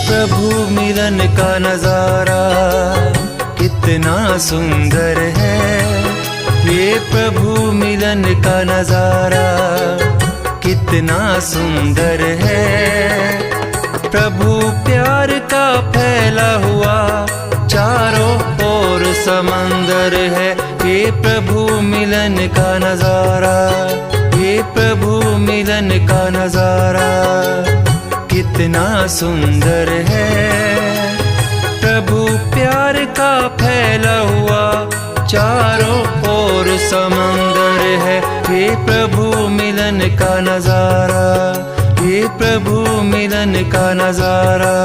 प्रभु मिलन का नजारा कितना सुंदर है। ये प्रभु मिलन का नजारा कितना सुंदर है। प्रभु प्यार का फैला हुआ चारों ओर समंदर है। ये प्रभु मिलन का नजारा, ये प्रभु मिलन का नजारा कितना सुंदर है। प्रभु प्यार का फैला हुआ चारों ओर समंदर है। ये प्रभु मिलन का नजारा, ये प्रभु मिलन का नजारा।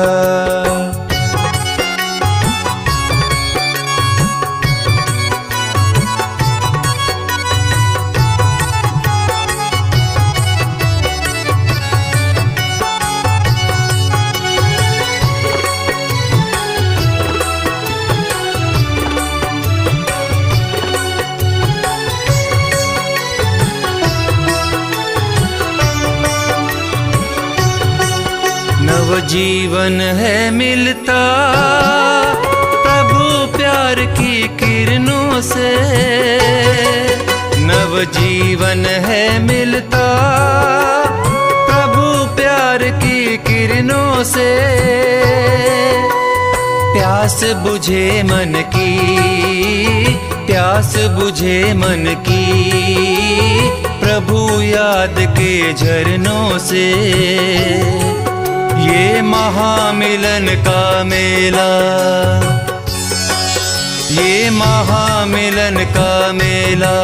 नवजीवन है मिलता प्रभु प्यार की किरणों से। नवजीवन है मिलता प्रभु प्यार की किरणों से। प्यास बुझे मन की, प्यास बुझे मन की प्रभु याद के झरनों से। ये महामिलन का मेला, ये महामिलन का मेला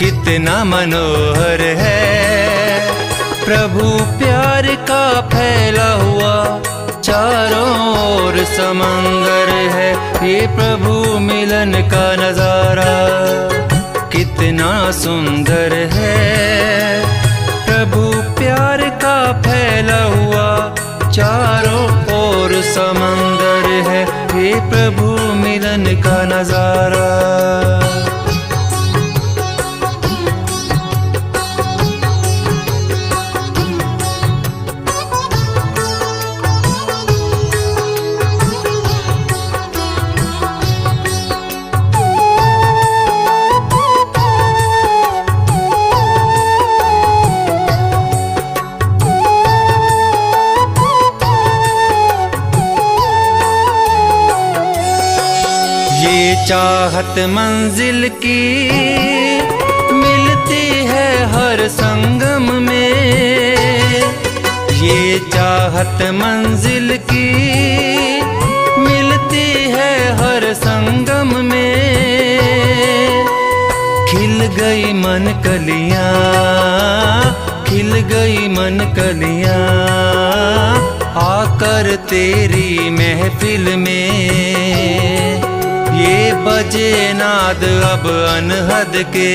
कितना मनोहर है। प्रभु प्यार का फैला हुआ चारों ओर समंदर है। ये प्रभु मिलन का नजारा कितना सुंदर है। प्रभु प्यार का फैला हुआ चारों ओर समंदर है। ये प्रभु मिलन का नजारा। चाहत मंजिल की मिलती है हर संगम में। ये चाहत मंजिल की मिलती है हर संगम में। खिल गई मन कलियां, खिल गई मन कलियां आकर तेरी महफिल में। ये बजे नाद अब अनहद के,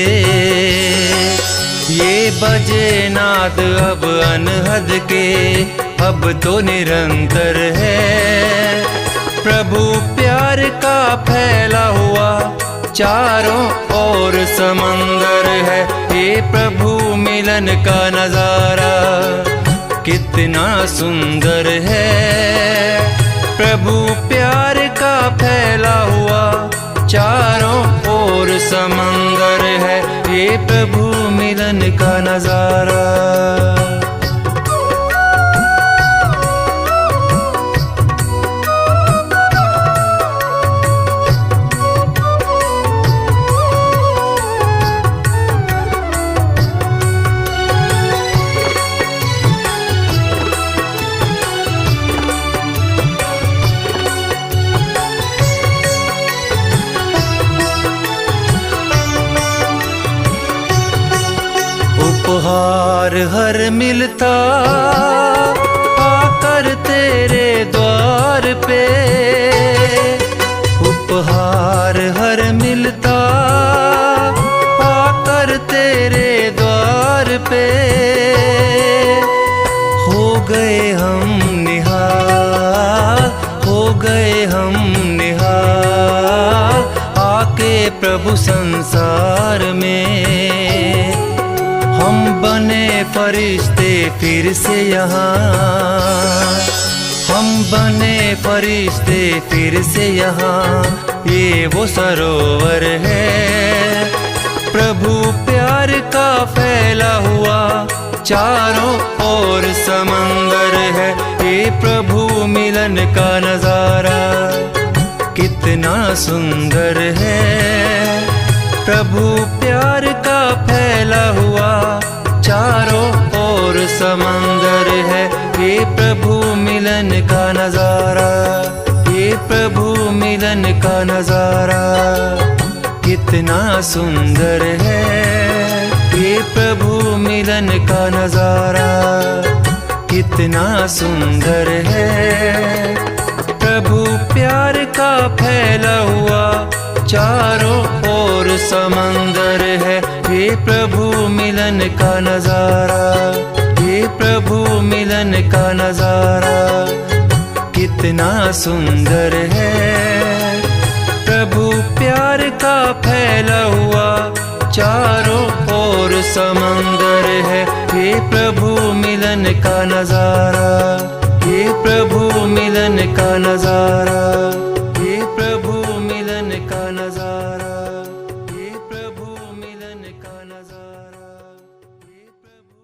ये बजे नाद अब अनहद के अब तो निरंतर है। प्रभु प्यार का फैला हुआ चारों ओर समंदर है। ये प्रभु मिलन का नजारा कितना सुंदर है। प्रभु प्यार का फैला हुआ चारों ओर समंदर है। ये प्रभु मिलन का नजारा। उपहार हर मिलता आकर तेरे द्वार पे। उपहार हर मिलता आकर तेरे द्वार पे। हो गए हम निहाल, हो गए हम निहाल आके प्रभु संसार में। हम बने फरिश्ते फिर से यहाँ, हम बने फरिश्ते फिर से यहाँ, ये वो सरोवर है। प्रभु प्यार का फैला हुआ चारों ओर समंदर है। ये प्रभु मिलन का नजारा कितना सुंदर है। प्रभु प्यार का फैला हुआ चारों ओर समंदर है। ये प्रभु मिलन का नजारा, ये प्रभु मिलन का नजारा कितना सुंदर है। ये प्रभु मिलन का नजारा कितना सुंदर है। प्रभु प्यार का फैला हुआ चारों ओर समंदर है। ये प्रभु मिलन का नजारा, ये प्रभु मिलन का नजारा कितना सुंदर है। प्रभु प्यार का फैला हुआ चारों ओर समंदर है। ये प्रभु मिलन का नजारा, ये प्रभु मिलन का नजारा, ये प्रभु मिलन का नजारा, ये प्रभु मिलन का नजारा, ये प्रभु।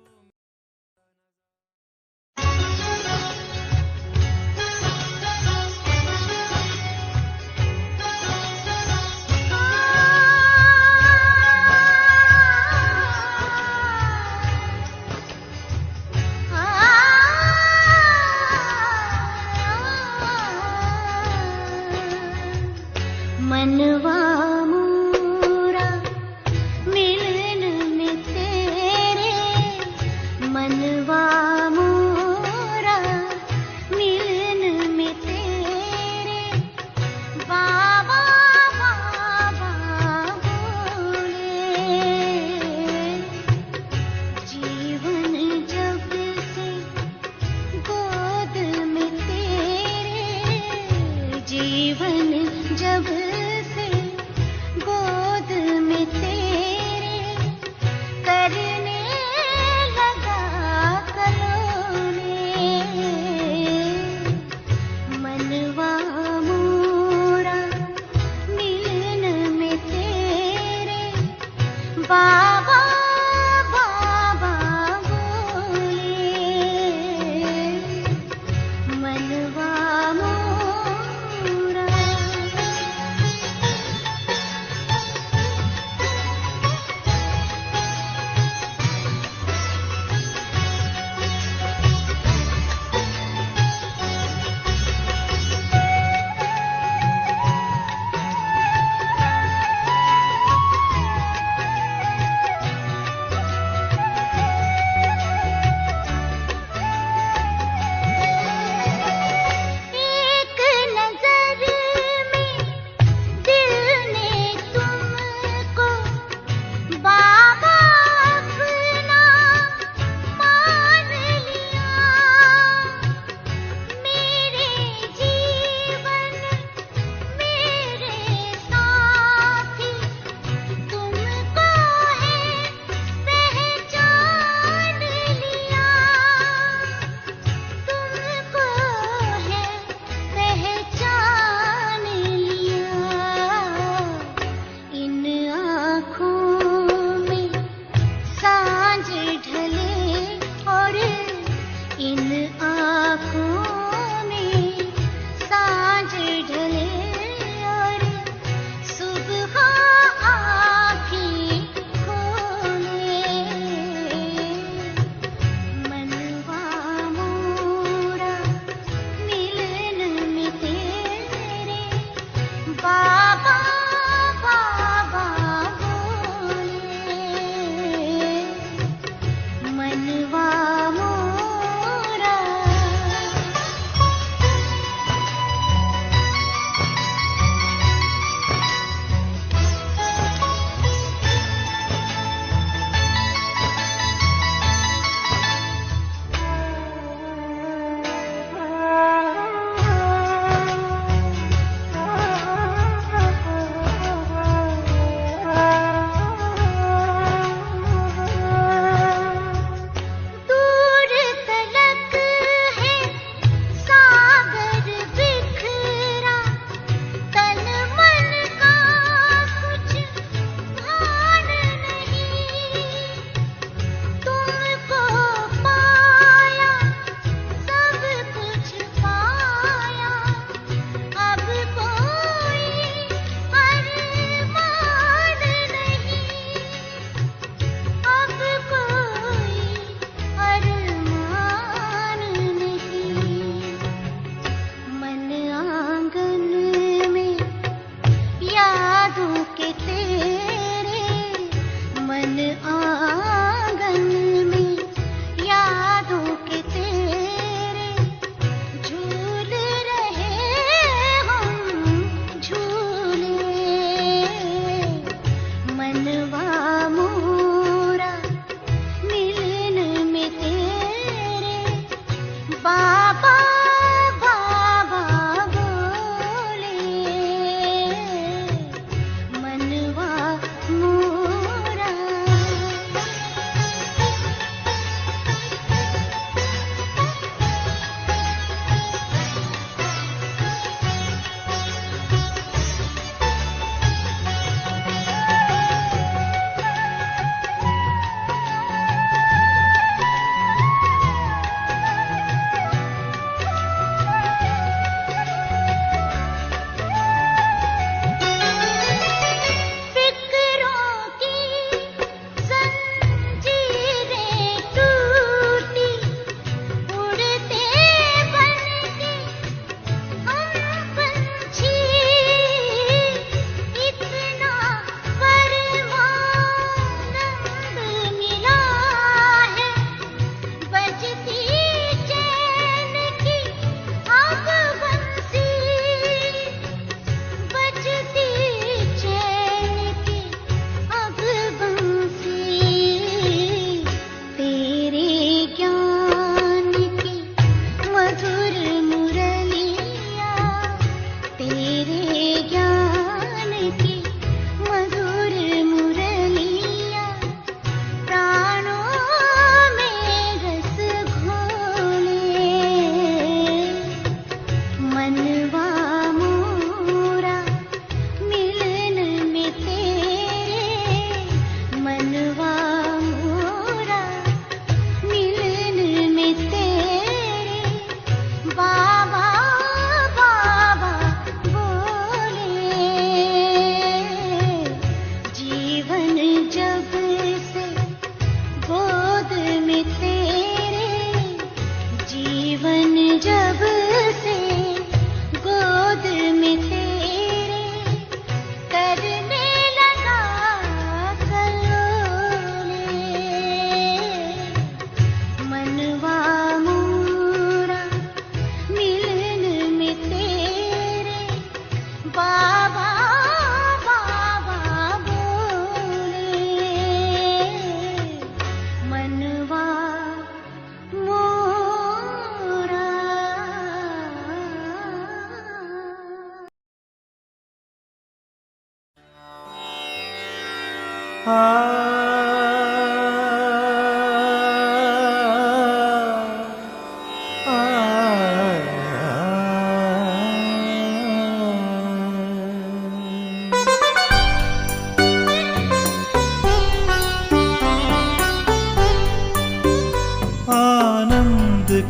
आनंद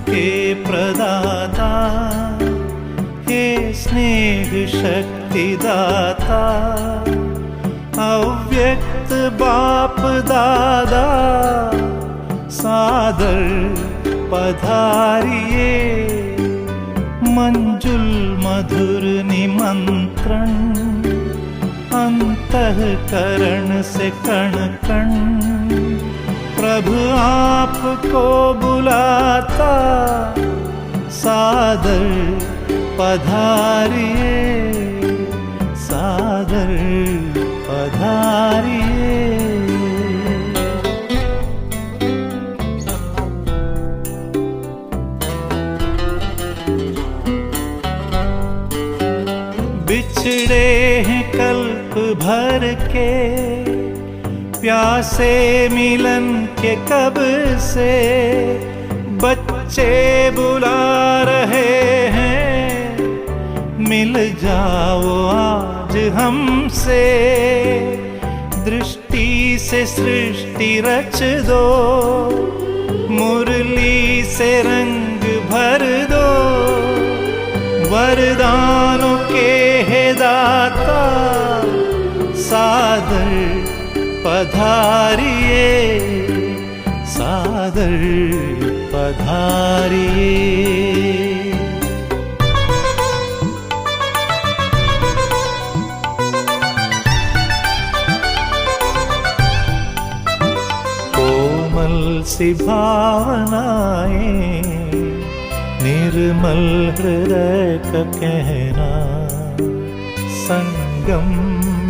के प्रदाता हे स्नेह शक्ति दाता, अव्यक्त बाप दादा सादर पधारिए। मंजुल मधुर निमंत्रण अंतःकरण से कण कण प्रभु आपको बुलाता, सादर पधारिए, सादर पधारिए। बिछड़े हैं कल्प भर के, प्यासे मिलन के कब से, बच्चे बुला रहे हैं, मिल जाओ आज हमसे। दृष्टि से सृष्टि रच दो, मुरली से रंग भर दो, वरदानों के हे दाता, सादर पधारिए, सादर पधारिए। कोमल सी भावनाएं, निर्मल हृदय का कहना, संगम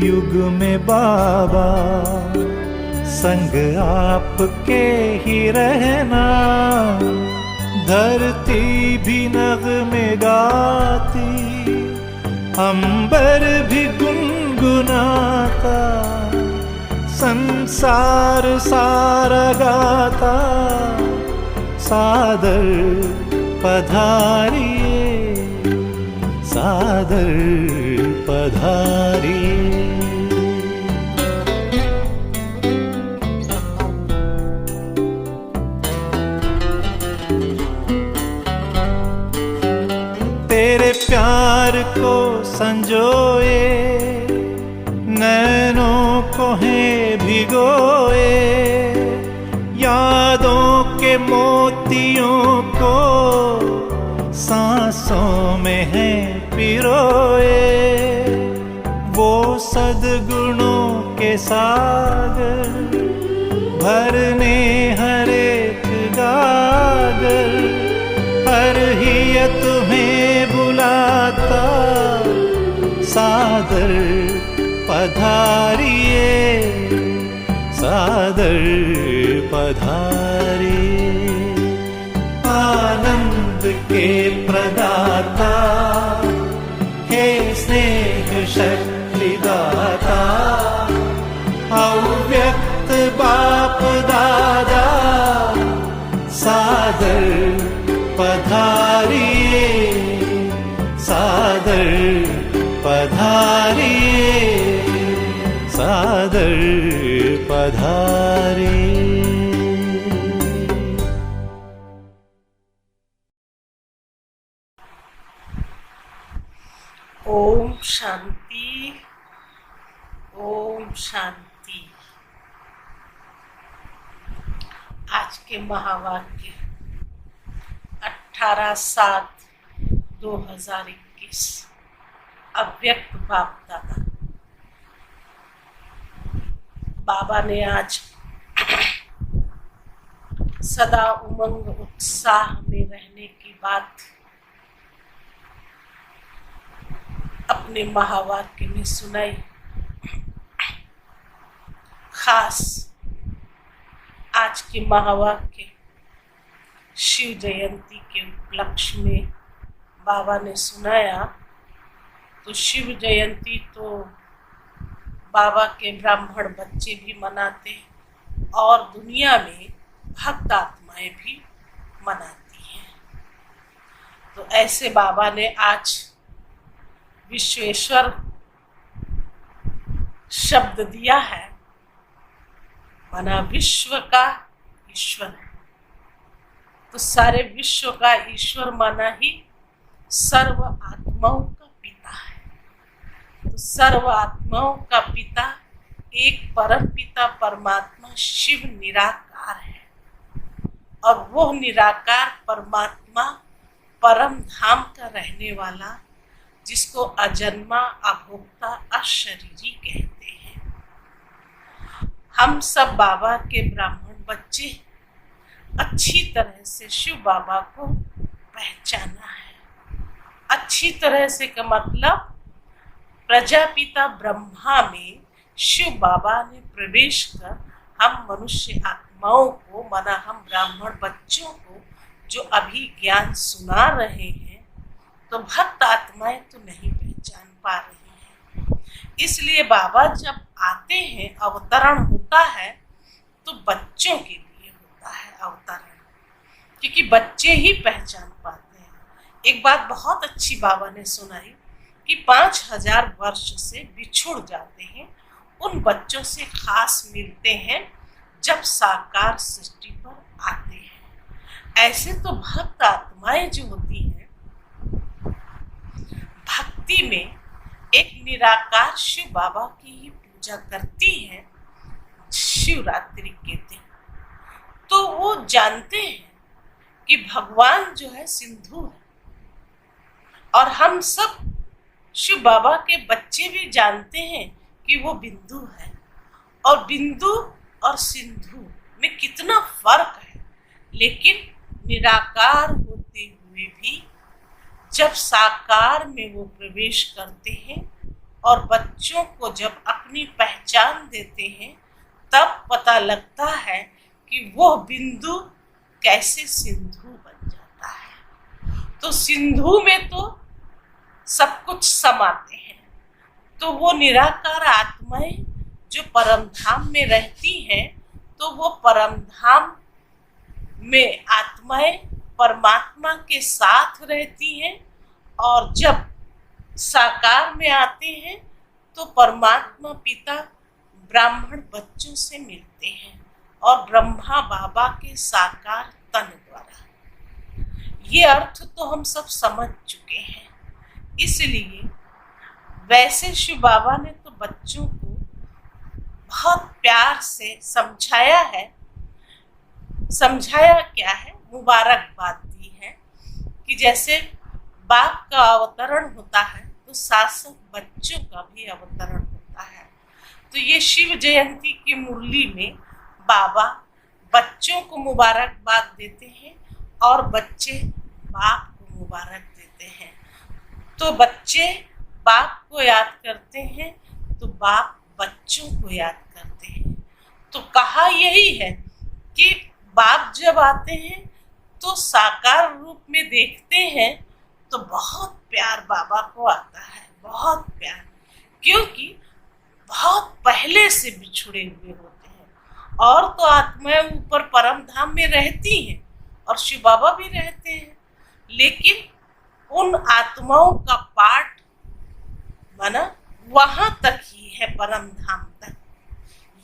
युग में बाबा संग आपके ही रहना। धरती भी नग़्मे गाती, अंबर भी गुनगुनाता, संसार सारा गाता, सादर पधारिए, सादर पधारिए। तेरे प्यार को संजोए, नैनों को है भिगोए, यादों के मोतियों को सांसों में है पिरोए। वो सद्गुणों के सागर भरने हर एक गागर, हर हिय तुम्हें बुलाता, सादर पधारिए, सादर पधारिए। आनंद के प्रदाता हे स्नेह शक्ति दाता, अव्यक्त बाप दादा, सादर पधारिए, सादर पधारिए, सादर पधारिए। ओम शांति, ओम शांति। आज के महावाक्य 18/7/2021 अव्यक्त बाप दादा। बाबा ने आज सदा उमंग उत्साह में रहने की बात अपने महावाक्य में सुनाई। खास आज के महावाक्य शिव जयंती के उपलक्ष्य में बाबा ने सुनाया। तो शिव जयंती तो बाबा के ब्राह्मण बच्चे भी मनाते हैं और दुनिया में भक्त आत्माएं भी मनाती हैं। तो ऐसे बाबा ने आज विश्वेश्वर शब्द दिया है, माना विश्व का ईश्वर है। तो सारे विश्व का ईश्वर माना ही सर्व आत्माओं का पिता है। तो सर्व आत्माओं का पिता एक परम पिता परमात्मा शिव निराकार है और वो निराकार परमात्मा परम धाम का रहने वाला, जिसको अजन्मा अभोक्ता अशरीरी कहते हैं। हम सब बाबा के ब्राह्मण बच्चे अच्छी तरह से शिव बाबा को पहचाना है। अच्छी तरह से का मतलब प्रजापिता ब्रह्मा में शिव बाबा ने प्रवेश कर हम मनुष्य आत्माओं को, माना हम ब्राह्मण बच्चों को जो अभी ज्ञान सुना रहे हैं, तो भक्त आत्माएं तो नहीं पहचान पा रही हैं। इसलिए बाबा जब आते हैं, अवतरण होता है तो बच्चों के लिए होता है अवतरण, क्योंकि बच्चे ही पहचान पाते हैं। एक बात बहुत अच्छी बाबा ने सुनाई कि 5000 वर्ष से बिछुड़ जाते हैं, उन बच्चों से खास मिलते हैं जब साकार सृष्टि पर आते हैं। ऐसे तो भक्त आत्माएं जो होती हैं, भक्ति में एक निराकार शिव बाबा की ही पूजा करती हैं शिवरात्रि के दिन। तो वो जानते हैं कि भगवान जो है सिंधु है, और हम सब शिव बाबा के बच्चे भी जानते हैं कि वो बिंदु है, और बिंदु और सिंधु में कितना फर्क है। लेकिन निराकार होते हुए भी जब साकार में वो प्रवेश करते हैं और बच्चों को जब अपनी पहचान देते हैं, तब पता लगता है कि वो बिंदु कैसे सिंधु बन जाता है। तो सिंधु में तो सब कुछ समाते हैं। तो वो निराकार आत्माएं जो परम धाम में रहती हैं, तो वो परम धाम में आत्माएं परमात्मा के साथ रहती हैं, और जब साकार में आते हैं तो परमात्मा पिता ब्राह्मण बच्चों से मिलते हैं और ब्रह्मा बाबा के साकार तन द्वारा। ये अर्थ तो हम सब समझ चुके हैं। इसलिए वैसे शिव बाबा ने तो बच्चों को बहुत प्यार से समझाया है। समझाया क्या है? मुबारकबाद दी है कि जैसे बाप का अवतरण होता है तो शासक बच्चों का भी अवतरण होता है। तो ये शिव जयंती की मुरली में बाबा बच्चों को मुबारकबाद देते हैं और बच्चे बाप को मुबारक देते हैं। तो बच्चे बाप को याद करते हैं तो बाप बच्चों को याद करते हैं। तो कहा यही है कि बाप जब आते हैं तो साकार रूप में देखते हैं तो बहुत प्यार बाबा को आता है, बहुत प्यार, क्योंकि बहुत पहले से बिछुड़े हुए होते हैं। और तो आत्माएं ऊपर परम धाम में रहती हैं और शिव बाबा भी रहते हैं, लेकिन उन आत्माओं का पाठ माना वहां तक ही है, परम धाम तक।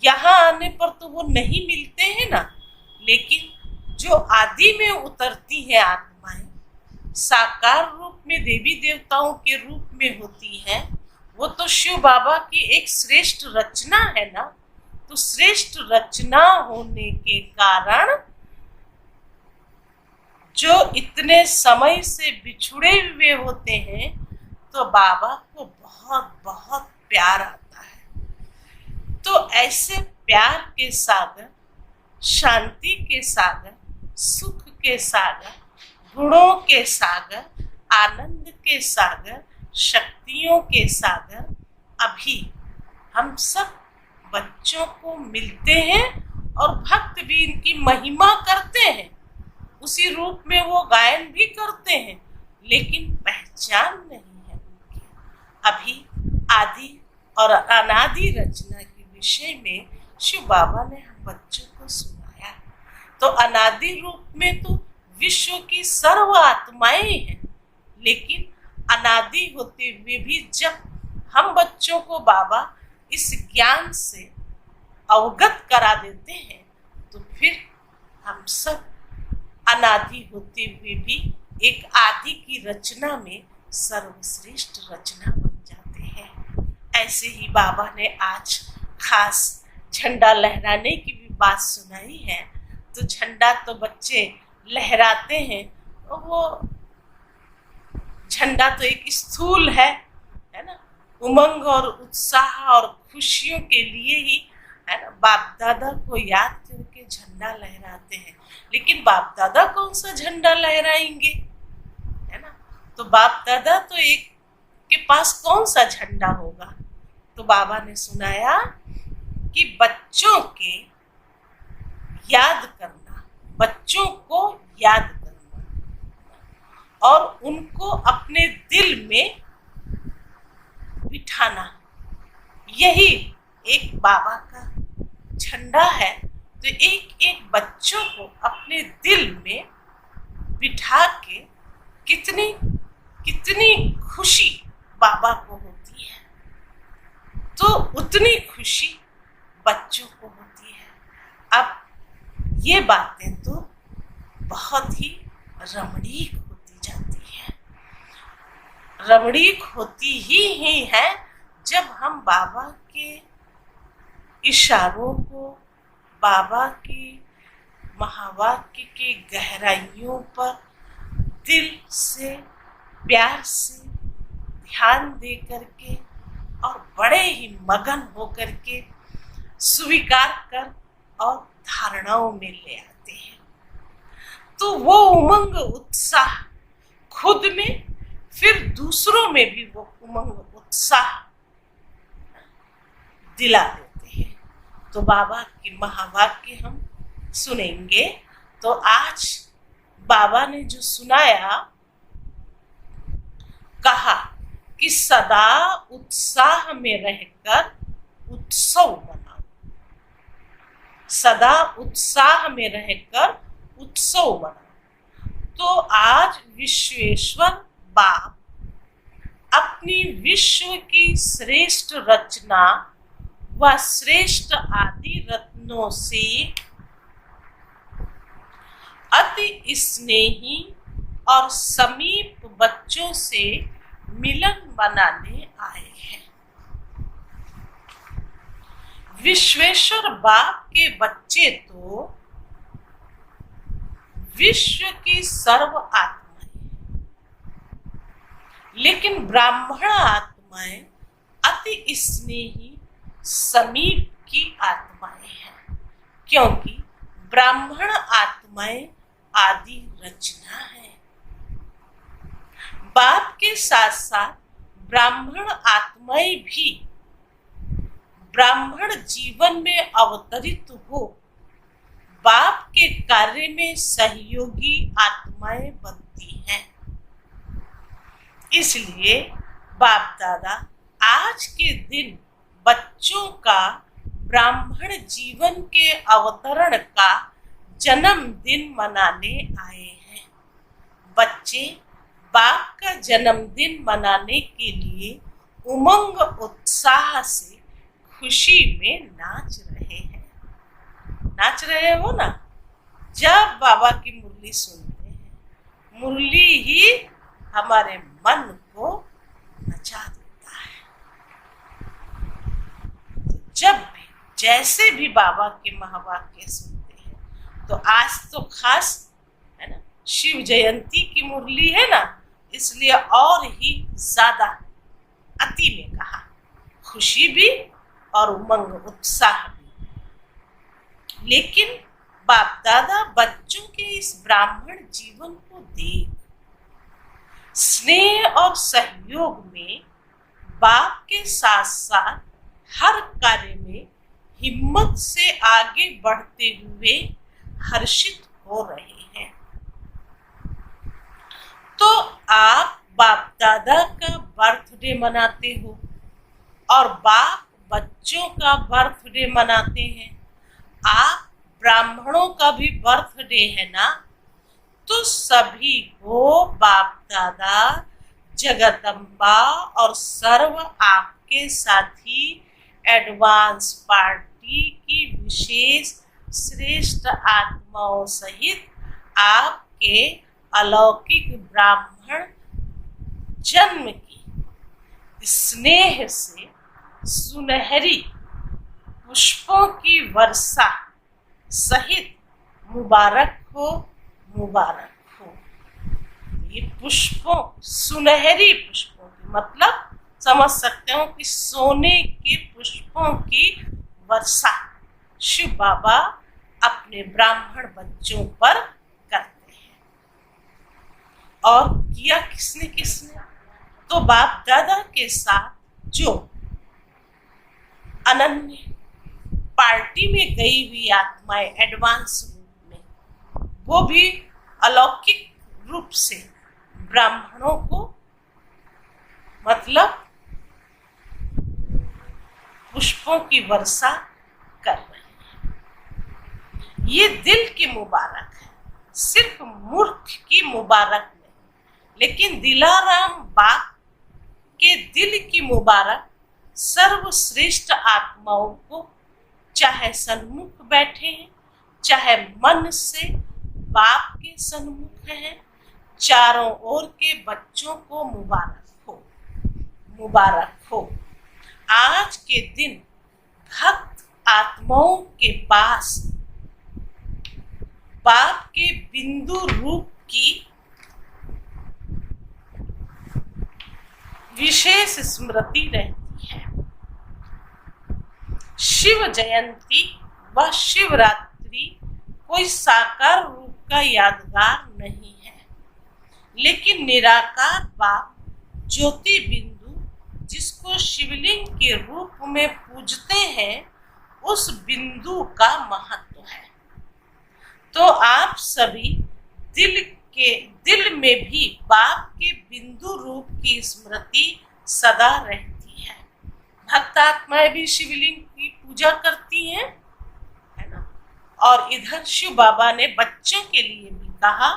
यहाँ आने पर तो वो नहीं मिलते हैं ना, लेकिन जो आदि में उतरती है आत्माएं, साकार रूप में देवी देवताओं के रूप में होती है, वो तो शिव बाबा की एक श्रेष्ठ रचना है ना। तो श्रेष्ठ रचना होने के कारण जो इतने समय से बिछुड़े हुए होते हैं, तो बाबा को बहुत बहुत प्यार आता है। तो ऐसे प्यार के सागर, शांति के सागर, सुख के सागर, गुणों के सागर, आनंद के सागर, शक्तियों के सागर अभी हम सब बच्चों को मिलते हैं और भक्त भी इनकी महिमा करते हैं, उसी रूप में वो गायन भी करते हैं, लेकिन पहचान नहीं है उनकी। अभी आदि और अनादि रचना के विषय में शिव बाबा ने हम बच्चों को सुनाया। तो अनादि रूप में तो विश्व की सर्व आत्माएं हैं, लेकिन अनादि होते हुए भी जब हम बच्चों को बाबा इस ज्ञान से अवगत करा देते हैं तो फिर हम सब अनादि होते हुए भी एक आदि की रचना में सर्वश्रेष्ठ रचना बन जाते हैं। ऐसे ही बाबा ने आज खास झंडा लहराने की भी बात सुनाई है। तो झंडा तो बच्चे लहराते हैं, वो झंडा तो एक स्थूल है ना, उमंग और उत्साह और खुशियों के लिए ही है ना, बाप दादा को याद करके झंडा लहराते हैं। लेकिन बाप दादा कौन सा झंडा लहराएंगे, है ना? तो बाप दादा तो एक के पास कौन सा झंडा होगा। तो बाबा ने सुनाया कि बच्चों के याद करना, बच्चों को याद करना और उनको अपने दिल में बिठाना, यही एक बाबा का झंडा है। तो एक एक बच्चों को अपने दिल में बिठा के कितनी कितनी खुशी बाबा को होती है, तो उतनी खुशी बच्चों को होती है। अब ये बातें तो बहुत ही रमणीक होती जाती है, रमणीक होती ही है जब हम बाबा के इशारों को, बाबा की महावाक्य की गहराइयों पर दिल से प्यार से ध्यान दे करके और बड़े ही मगन हो करके स्वीकार कर और धारणाओं में ले आते हैं। तो वो उमंग उत्साह खुद में, फिर दूसरों में भी वो उमंग उत्साह दिला देते हैं। तो बाबा की महावाक्य हम सुनेंगे। तो आज बाबा ने जो सुनाया, कहा कि सदा उत्साह में रहकर उत्सव मनाओ, सदा उत्साह में रहकर उत्सव मनाओ। तो आज विश्वेश्वर बाप अपनी विश्व की श्रेष्ठ रचना व श्रेष्ठ आदि रत्नों से अति स्नेही और समीप बच्चों से मिलन बनाने आए हैं। विश्वेश्वर बाप के बच्चे तो विश्व की सर्व आत्माएं, लेकिन ब्राह्मण आत्माएं अति स्नेही समीप की आत्माएं हैं, क्योंकि ब्राह्मण आत्माएं आदि रचना है। बाप के साथ साथ ब्राह्मण आत्माएं भी ब्राह्मण जीवन में अवतरित हो बाप के कार्य में सहयोगी आत्माएं बनती हैं। इसलिए बाप दादा आज के दिन बच्चों का ब्राह्मण जीवन के अवतरण का जन्मदिन मनाने आए हैं। बच्चे बाप का जन्मदिन मनाने के लिए उमंग उत्साह से खुशी में नाच रहे हैं। नाच रहे हो ना? जब बाबा की मुरली सुनते हैं, मुरली ही हमारे मन को नचा देता है। तो जब भी जैसे भी बाबा के महावाक्य सुनते हैं, तो आज तो खास है ना, शिव जयंती की मुरली है ना, इसलिए और ही ज्यादा अति में कहा, खुशी भी और उमंग उत्साह भी। लेकिन बाप दादा बच्चों के इस ब्राह्मण जीवन को देख स्नेह और सहयोग में बाप के साथ साथ हर कार्य में हिम्मत से आगे बढ़ते हुए हर्षित हो रहे हैं। तो आप बाप दादा का बर्थडे मनाते हो, और बाप बच्चों का बर्थडे मनाते हैं, आप ब्राह्मणों का भी बर्थडे है ना, तो सभी को बाप दादा, जगदम्बा और सर्व आपके साथी एडवांस पार्टी की विशेष श्रेष्ठ आत्माओं सहित आपके अलौकिक ब्राह्मण जन्म की स्नेह से सुनहरी पुष्पों की वर्षा सहित मुबारक हो, मुबारक हो। ये पुष्पों, सुनहरी पुष्पों की मतलब समझ सकते हो कि सोने के पुष्पों की वर्षा शिव बाबा अपने ब्राह्मण बच्चों पर करते हैं। और किया किसने किसने? तो बाप दादा के साथ जो अनन्य पार्टी में गई हुई आत्माएं एडवांस रूप में, वो भी अलौकिक रूप से ब्राह्मणों को मतलब पुष्पों की वर्षा कर रहे हैं। ये दिल की मुबारक है, सिर्फ मूर्ख की मुबारक नहीं, लेकिन दिलाराम बाप के दिल की मुबारक सर्वश्रेष्ठ आत्माओं को, चाहे सन्मुख बैठे हैं, चाहे मन से बाप के सन्मुख हैं, चारों ओर के बच्चों को मुबारक हो, मुबारक हो। आज के दिन भक्त आत्माओं के पास बाप के बिंदु रूप की विशेष स्मृति रहती है। शिव जयंती व शिवरात्रि कोई साकार रूप का यादगार नहीं है, लेकिन निराकार बाप ज्योति बिंदु जिसको शिवलिंग के रूप में पूजते हैं, उस बिंदु का महत्व है। तो आप सभी दिल में भी बाप के बिंदु रूप की स्मृति सदा रहती है। भक्त आत्माएं भी शिवलिंग की पूजा करती हैं, है ना। और इधर शिव बाबा ने बच्चों के लिए भी कहा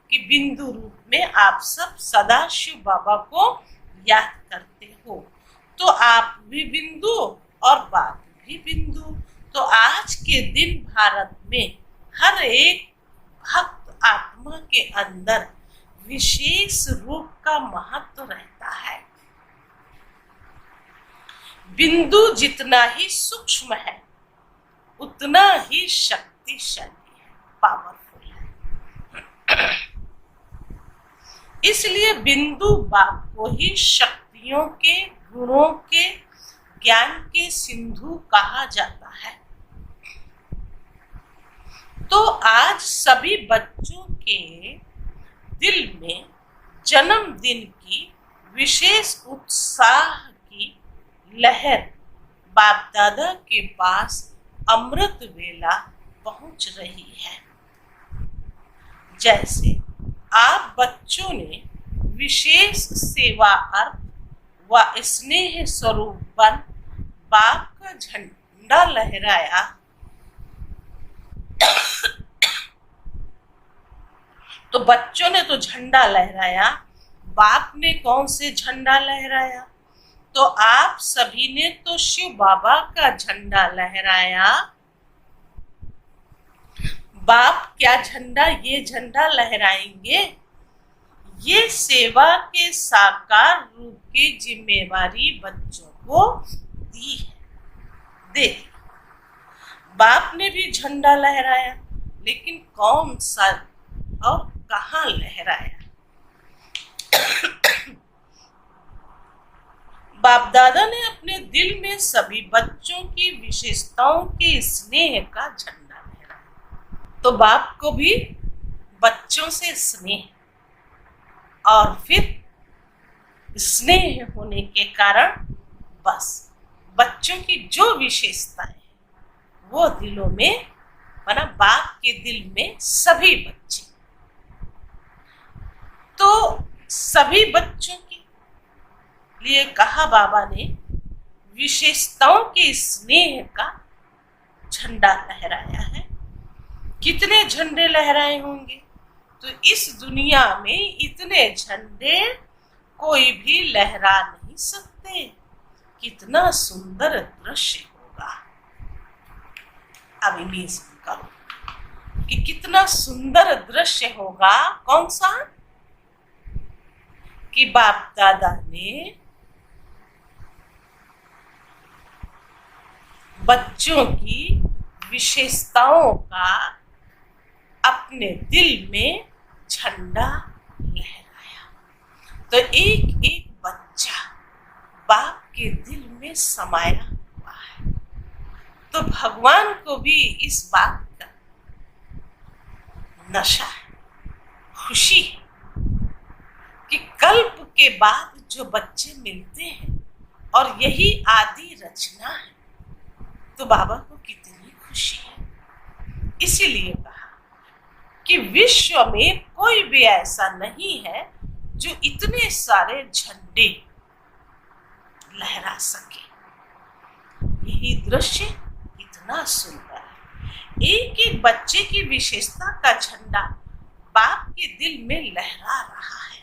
कि बिंदु रूप में आप सब सदा शिव बाबा को याद करते हो। तो आप भी बिंदु और बाप भी बिंदु। तो आज के दिन भारत में हर एक भक्त आत्मा के अंदर विशेष रूप का महत्व रहता है। बिंदु जितना ही सूक्ष्म है, उतना ही शक्तिशाली है, पावरफुल है। इसलिए बिंदु बाप को ही शक्तियों के, गुणों के, ज्ञान के सिंधु कहा जाता है। तो आज सभी बच्चों के दिल में जन्मदिन की विशेष उत्साह की लहर बाप दादा के पास अमृत वेला पहुंच रही है। जैसे आप बच्चों ने विशेष सेवा अर्थ व स्नेह स्वरूप बन बाप का झंडा लहराया, तो बच्चों ने तो झंडा लहराया, बाप ने कौन से झंडा लहराया? तो आप सभी ने तो शिव बाबा का झंडा लहराया। बाप क्या झंडा, ये झंडा लहराएंगे? ये सेवा के साकार रूप की जिम्मेवारी बच्चों को दी है। देख, बाप ने भी झंडा लहराया, लेकिन कौन सा और कहाँ लहराया? बाप दादा ने अपने दिल में सभी बच्चों की विशेषताओं के स्नेह का झंडा लहराया। तो बाप को भी बच्चों से स्नेह, और फिर स्नेह होने के कारण बस बच्चों की जो विशेषताएं वो दिलों में, माना बाप के दिल में सभी बच्चे, तो सभी बच्चों के लिए कहा बाबा ने विशेषताओं के स्नेह का झंडा लहराया है। कितने झंडे लहराए होंगे? तो इस दुनिया में इतने झंडे कोई भी लहरा नहीं सकते। कितना सुंदर दृश्य होगा। अब इमेजिन करो कि कितना सुंदर दृश्य होगा। कौन सा? कि बाप दादा ने बच्चों की विशेषताओं का अपने दिल में झंडा लहराया। तो एक एक बच्चा बाप के दिल में समाया हुआ है। तो भगवान को भी इस बात का नशा है, खुशी है कि कल्प के बाद जो बच्चे मिलते हैं और यही आदि रचना है, तो बाबा को कितनी खुशी है। इसीलिए कहा कि विश्व में कोई भी ऐसा नहीं है जो इतने सारे झंडे लहरा सके। यही दृश्य इतना सुंदर है। एक एक बच्चे की विशेषता का झंडा बाप के दिल में लहरा रहा है।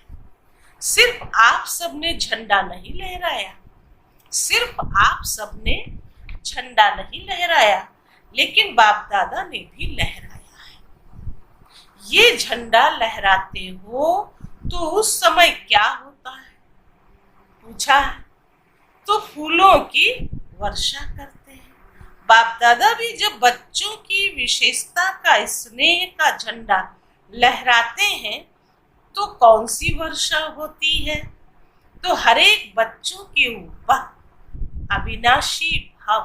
सिर्फ आप सबने झंडा नहीं लहराया, सिर्फ आप सबने झंडा नहीं लहराया, लेकिन बाप दादा ने भी लहराया है। ये झंडा लहराते हो तो उस समय क्या होता है? पूछा है तो फूलों की वर्षा करते हैं। बाप दादा भी जब बच्चों की विशेषता का, स्नेह का झंडा लहराते हैं तो कौन सी वर्षा होती है? तो हर एक बच्चों के ऊपर अविनाशी भाव,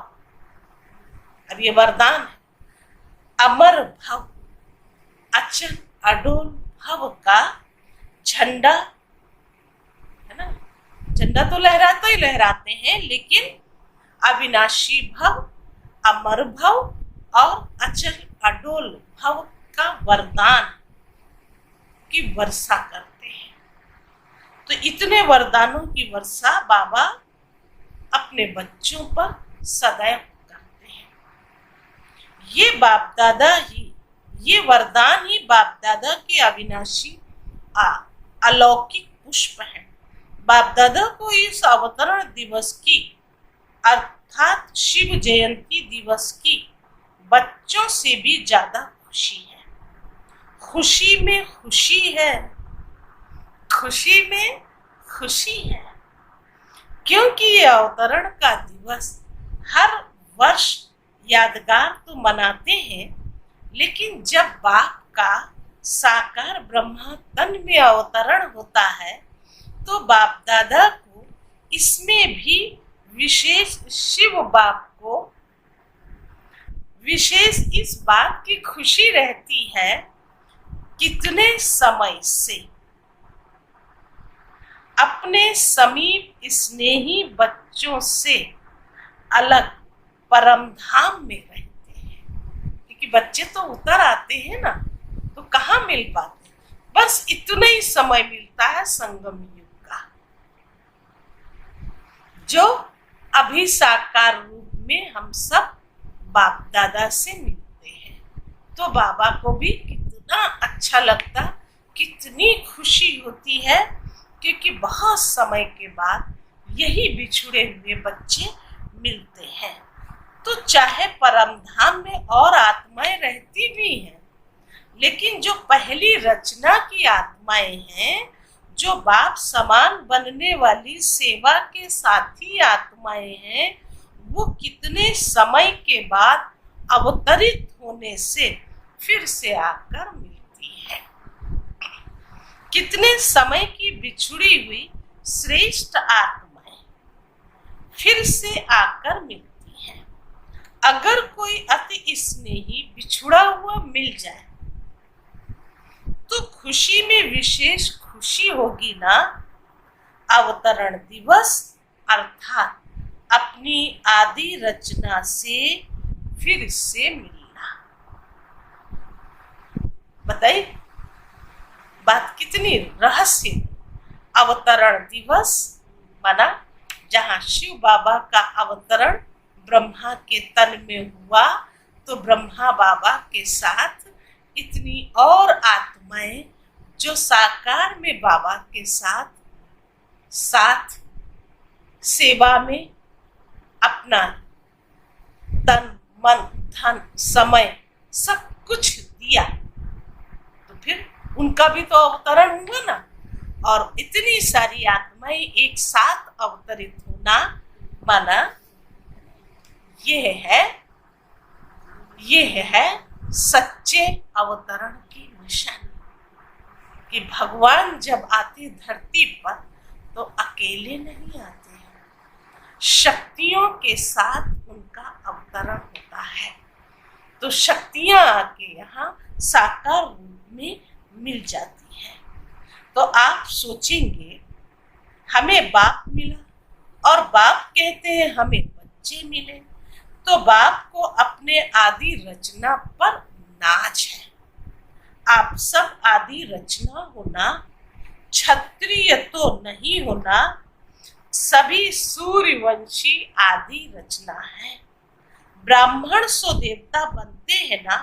अब ये वरदान है, अमर भाव, अचल अडोल भाव का झंडा है ना। झंडा तो लहराते ही लहराते हैं, लेकिन अविनाशी भाव, अमर भाव और अचल अडोल भाव का वरदान की वर्षा करते हैं। तो इतने वरदानों की वर्षा बाबा अपने बच्चों पर सदैव करते हैं। ये बाप दादा ही, ये वरदान ही बाप दादा के अविनाशी अलौकिक पुष्प है। बाप दादा को इस अवतरण दिवस की अर्थात शिव जयंती दिवस की बच्चों से भी ज्यादा खुशी है। खुशी में खुशी है, खुशी में खुशी है, क्योंकि ये अवतरण का दिवस हर वर्ष यादगार तो मनाते हैं, लेकिन जब बाप का साकार ब्रह्मा तन में अवतरण होता है तो बाप दादा को इसमें भी विशेष, शिव बाप को विशेष इस बात की खुशी रहती है कितने समय से अपने समीप स्नेही बच्चों से अलग परम धाम में रहते हैं। क्योंकि बच्चे तो उतर आते हैं ना, तो कहाँ मिल पाते, बस इतना ही समय मिलता है संगम युग का, जो अभी साकार रूप में हम सब बाप दादा से मिलते हैं। तो बाबा को भी कितना अच्छा लगता, कितनी खुशी होती है, क्योंकि बहुत समय के बाद यही बिछुड़े हुए बच्चे मिलते हैं। तो चाहे परम धाम में और आत्माएं रहती भी हैं, लेकिन जो पहली रचना की आत्माएं हैं, जो बाप समान बनने वाली सेवा के साथी आत्माएं हैं, वो कितने समय के बाद अवतरित होने से फिर से आकर मिलती है। कितने समय की बिछुड़ी हुई श्रेष्ठ आत्माएं फिर से आकर मिलती हैं। अगर कोई अति स्नेही बिछुड़ा हुआ मिल जाए तो खुशी में विशेष खुशी होगी ना। अवतरण दिवस अर्थात अपनी आदि रचना से फिर से मिलना। बताइए बात कितनी रहस्य। अवतरण दिवस माना जहाँ शिव बाबा का अवतरण ब्रह्मा के तन में हुआ, तो ब्रह्मा बाबा के साथ इतनी और आत्माएं जो साकार में बाबा के साथ सेवा में अपना तन मन धन समय सब कुछ दिया, तो फिर उनका भी तो अवतरण हुआ ना। और इतनी सारी आत्माएं एक साथ अवतरित होना माना ये है सच्चे अवतरण की निशानी, कि भगवान जब आते धरती पर तो अकेले नहीं आते हैं, शक्तियों के साथ उनका अवतरण होता है। तो शक्तियां आके यहाँ साकार रूप में मिल जाती हैं। तो आप सोचेंगे हमें बाप मिला और बाप कहते हैं हमें बच्चे मिले, तो बाप को अपने आदि रचना पर नाज है। आप सब आदि रचना होना, क्षत्रिय तो नहीं होना, सभी सूर्यवंशी आदि रचना है। ब्राह्मण सो देवता बनते हैं ना,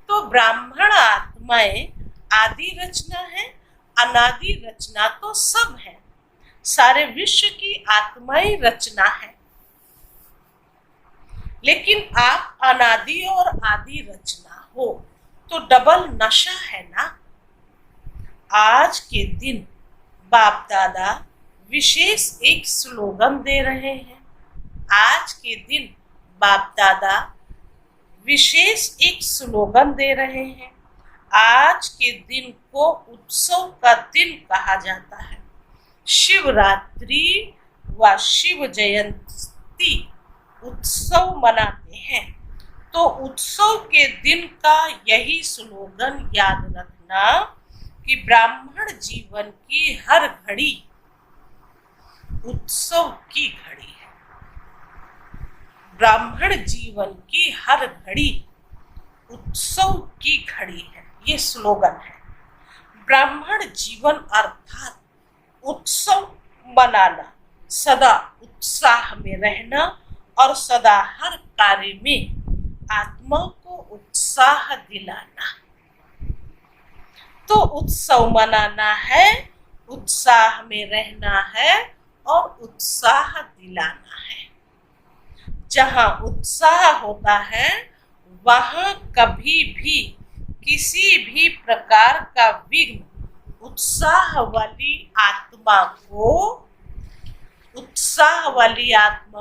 तो ब्राह्मण आत्माएं आदि रचना है, अनादि रचना तो सब है। सारे विश्व की आत्माएं रचना है। लेकिन आप अनादि और आदि रचना हो तो डबल नशा है ना। आज के दिन बाप दादा विशेष एक स्लोगन दे रहे हैं। आज के दिन बाप दादा विशेष एक स्लोगन दे रहे हैं। आज के दिन को उत्सव का दिन कहा जाता है। शिवरात्रि व शिव जयंती उत्सव मनाते हैं, तो उत्सव के दिन का यही स्लोगन याद रखना कि ब्राह्मण जीवन की हर घड़ी उत्सव की घड़ी है। ब्राह्मण जीवन की हर घड़ी उत्सव की घड़ी है, ये स्लोगन है। ब्राह्मण जीवन अर्थात उत्सव मनाना, सदा उत्साह में रहना और सदा हर कार्य में आत्मा को उत्साह दिलाना। तो उत्सव मनाना है, उत्साह में रहना है और उत्साह दिलाना है। जहाँ उत्साह होता है वहाँ कभी भी किसी भी प्रकार का विघ्न उत्साह वाली आत्मा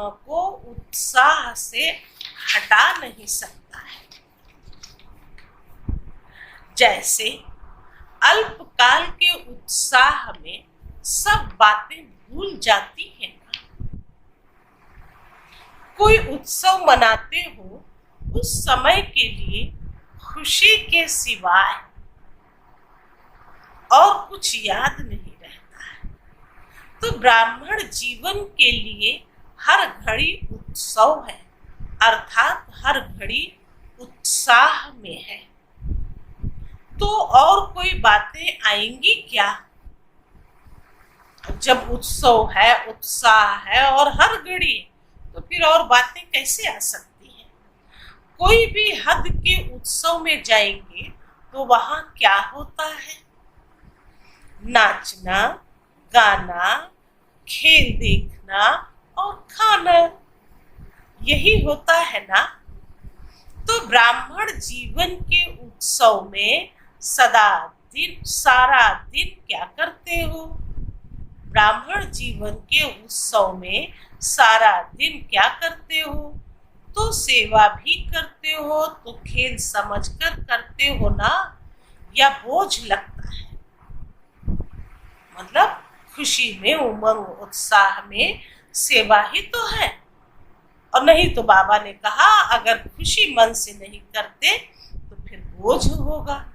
को उत्साह से हटा नहीं सकता है। जैसे अल्पकाल के उत्साह में सब बातें भूल जाती हैं ना। कोई उत्सव मनाते हो, उस समय के लिए खुशी के सिवाय और कुछ याद नहीं रहता है। तो ब्राह्मण जीवन के लिए हर घड़ी उत्सव है, अर्थात हर घड़ी उत्साह में है। तो और कोई बातें आएंगी क्या? जब उत्सव है, उत्साह है और हर घड़ी, तो फिर और बातें कैसे आ सकती हैं? कोई भी हद के उत्सव में जाएंगे तो वहां क्या होता है? नाचना, गाना, खेल देखना और खाना, यही होता है ना। तो ब्राह्मण जीवन के उत्सव में सारा दिन क्या करते हो? ब्राह्मण जीवन के उत्सव में सारा दिन क्या करते हो? तो सेवा भी करते हो, तो खेल समझकर करते हो ना, या बोझ लगता है? मतलब खुशी में, उमंग उत्साह में सेवा ही तो है। और नहीं तो बाबा ने कहा अगर खुशी मन से नहीं करते तो फिर बोझ होगा।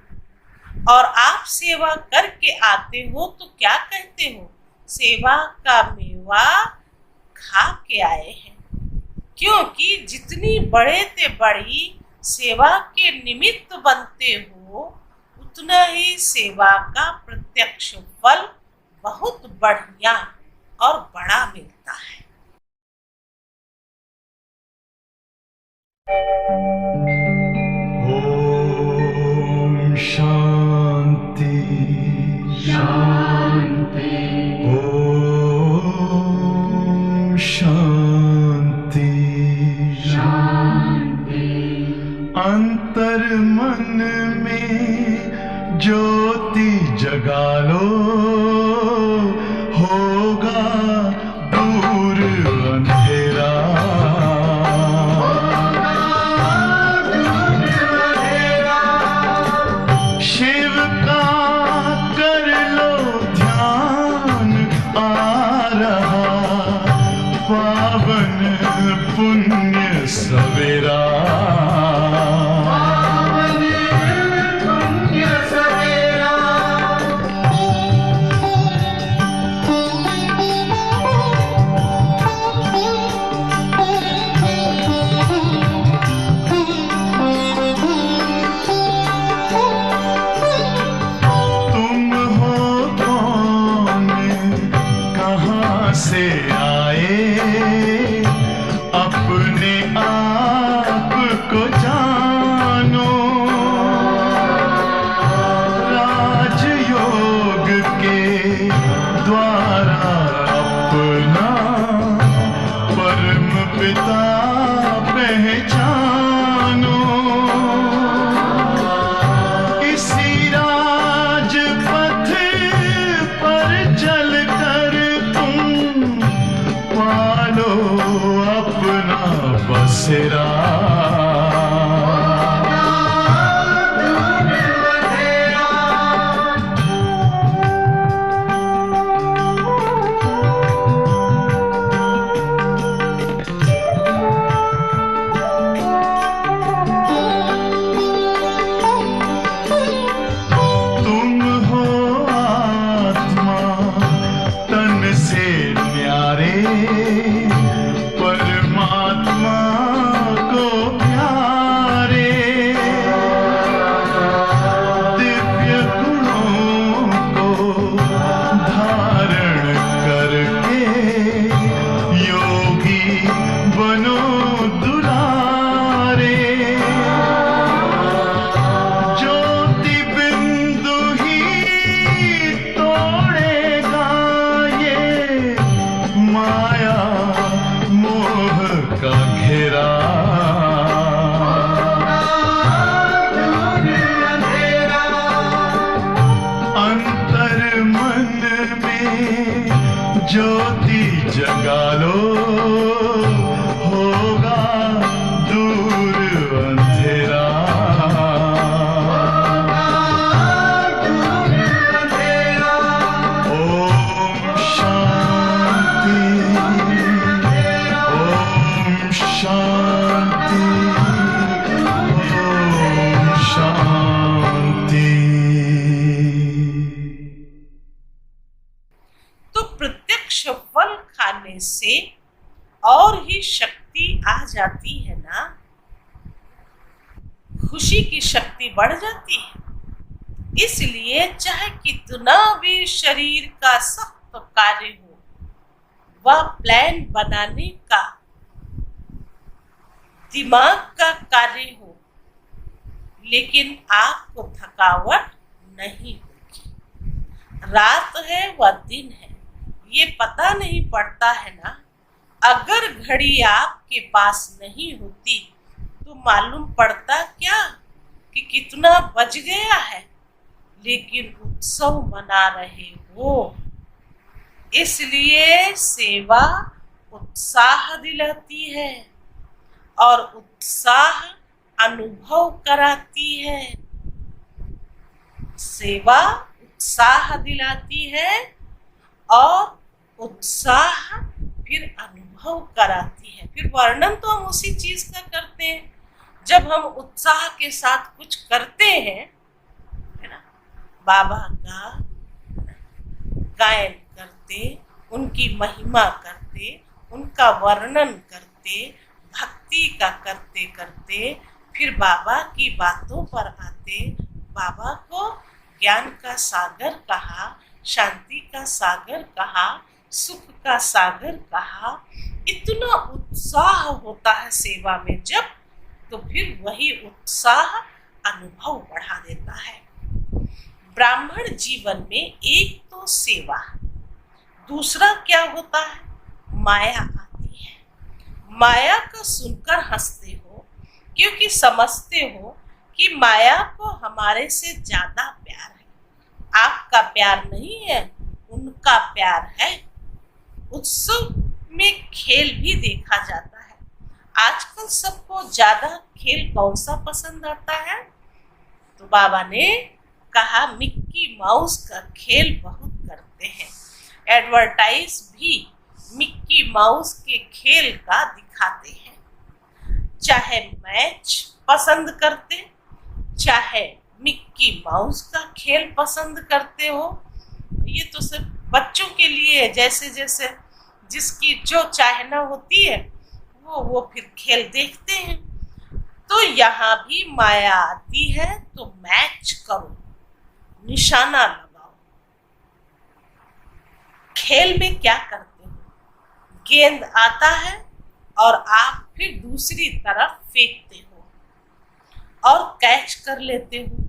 और आप सेवा करके आते हो तो क्या कहते हो? सेवा का मेवा खा के आए हैं। क्योंकि जितनी बड़े ते बड़ी सेवा के निमित्त बनते हो, उतना ही सेवा का प्रत्यक्ष फल बहुत बढ़िया और बड़ा मिलता है। से आए अपने आप को जानो, राजयोग के द्वारा अपना परम पिता पहचानो। इसी राजपथ पर चलकर तुम पालो अपना बसेरा। तुम हो आत्मा तन से न्यारे, परमात्मा को प्यारे। दिव्य गुणों को धारण करके योगी बनो दुलारे। ज्योति बिंदु ही तोड़ेगा ये माया मोह का घेरा। अंतर मन में ज्योति जगा लो, होगा दूर अंधेरा। ओम शांति, ओम शांति, ओम शांति। तो प्रत्यक्ष फल खाने से और ही शक्ति आ जाती है ना, खुशी की शक्ति बढ़ जाती है। इसलिए चाहे कितना भी शरीर का सख्त कार्य हो, वह प्लान बनाने का दिमाग का कार्य हो, लेकिन आपको थकावट नहीं होगी। रात है व दिन है ये पता नहीं पड़ता है ना। अगर घड़ी आपके पास नहीं होती तो मालूम पड़ता क्या कि कितना बज गया है, लेकिन उत्सव मना रहे हो। इसलिए सेवा उत्साह दिलाती है और उत्साह अनुभव कराती है। सेवा उत्साह दिलाती है और उत्साह फिर अनुभव कराती है। फिर वर्णन तो हम उसी चीज का करते हैं जब हम उत्साह के साथ कुछ करते हैं, है ना। बाबा का गायन करते, उनकी महिमा करते, उनका वर्णन करते, भक्ति का करते करते फिर बाबा की बातों पर आते। बाबा को ज्ञान का सागर कहा, शांति का सागर कहा, सुख का सागर कहा। इतना उत्साह होता है सेवा में जब, तो फिर वही उत्साह अनुभव बढ़ा देता है। ब्राह्मण जीवन में एक तो सेवा, दूसरा क्या होता है, माया आती है। माया को सुनकर हंसते हो क्योंकि समझते हो कि माया को हमारे से ज्यादा प्यार है। आपका प्यार नहीं है, उनका प्यार है। उत्सव में खेल भी देखा जाता है। आजकल सबको ज्यादा खेल कौन सा पसंद आता है, तो बाबा ने कहा मिक्की माउस का खेल बहुत करते हैं। एडवर्टाइज भी मिक्की माउस के खेल का दिखाते हैं। चाहे मैच पसंद करते, चाहे मिक्की माउस का खेल पसंद करते हो, ये तो सिर्फ बच्चों के लिए है। जैसे जैसे जिसकी जो चाहना होती है वो फिर खेल देखते हैं। तो यहाँ भी माया आती है तो मैच करो, निशाना लगाओ। खेल में क्या करते हो, गेंद आता है और आप फिर दूसरी तरफ फेंकते हो और कैच कर लेते हो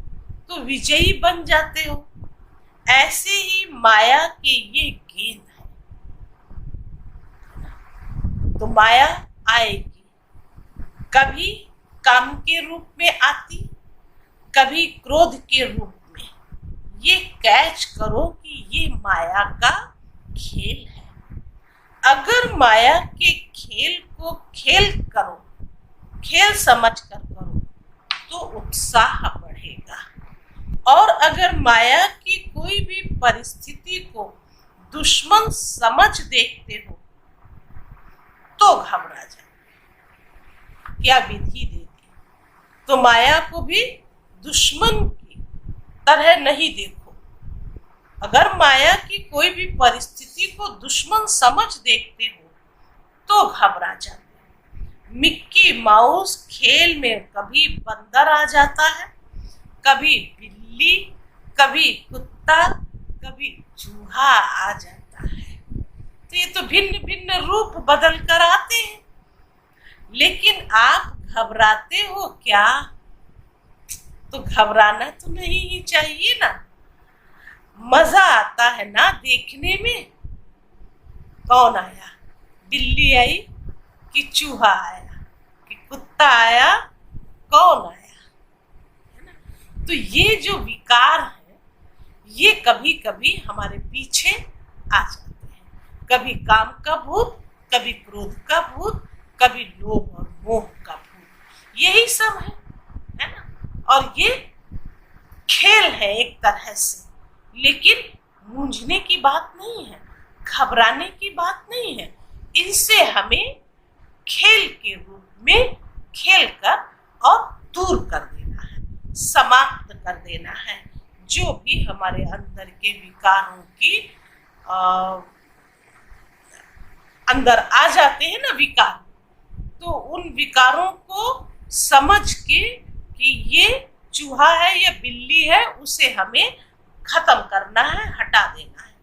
तो विजयी बन जाते हो। ऐसे ही माया के ये गेंद है। तो माया आएगी, कभी काम के रूप में आती, कभी क्रोध के रूप में। ये कैच करो कि ये माया का खेल है। अगर माया के खेल को खेल करो, खेल समझ कर करो तो उत्साह बढ़ेगा। और अगर माया की कोई भी परिस्थिति को दुश्मन समझ देखते हो तो घबरा जाए। क्या विधि देती, तो माया को भी दुश्मन की तरह नहीं देखो। अगर माया की कोई भी परिस्थिति को दुश्मन समझ देखते हो तो घबरा जाते हो। मिक्की माउस खेल में कभी बंदर आ जाता है, कभी बिल्ली, कभी कुत्ता, कभी चूहा आ जाता है। तो ये तो भिन्न भिन्न रूप बदल कर आते हैं, लेकिन आप घबराते हो क्या? तो घबराना तो नहीं ही चाहिए ना। मजा आता है ना देखने में। कौन आया, बिल्ली आई कि चूहा आया कि कुत्ता आया, कौन आया, है ना? तो ये जो विकार है ये कभी कभी हमारे पीछे आ जाते हैं। कभी काम का भूत, कभी क्रोध का भूत, कभी लोभ और मोह का भूत, यही सब है ना। और ये खेल है एक तरह से, लेकिन मूंझने की बात नहीं है, घबराने की बात नहीं है। इनसे हमें खेल के रूप में खेल कर और दूर कर देना है, समाप्त कर देना है। जो भी हमारे अंदर के विकारों की अंदर आ जाते हैं ना विकार, तो उन विकारों को समझ के कि ये चूहा है या बिल्ली है, उसे हमें खत्म करना है, हटा देना है।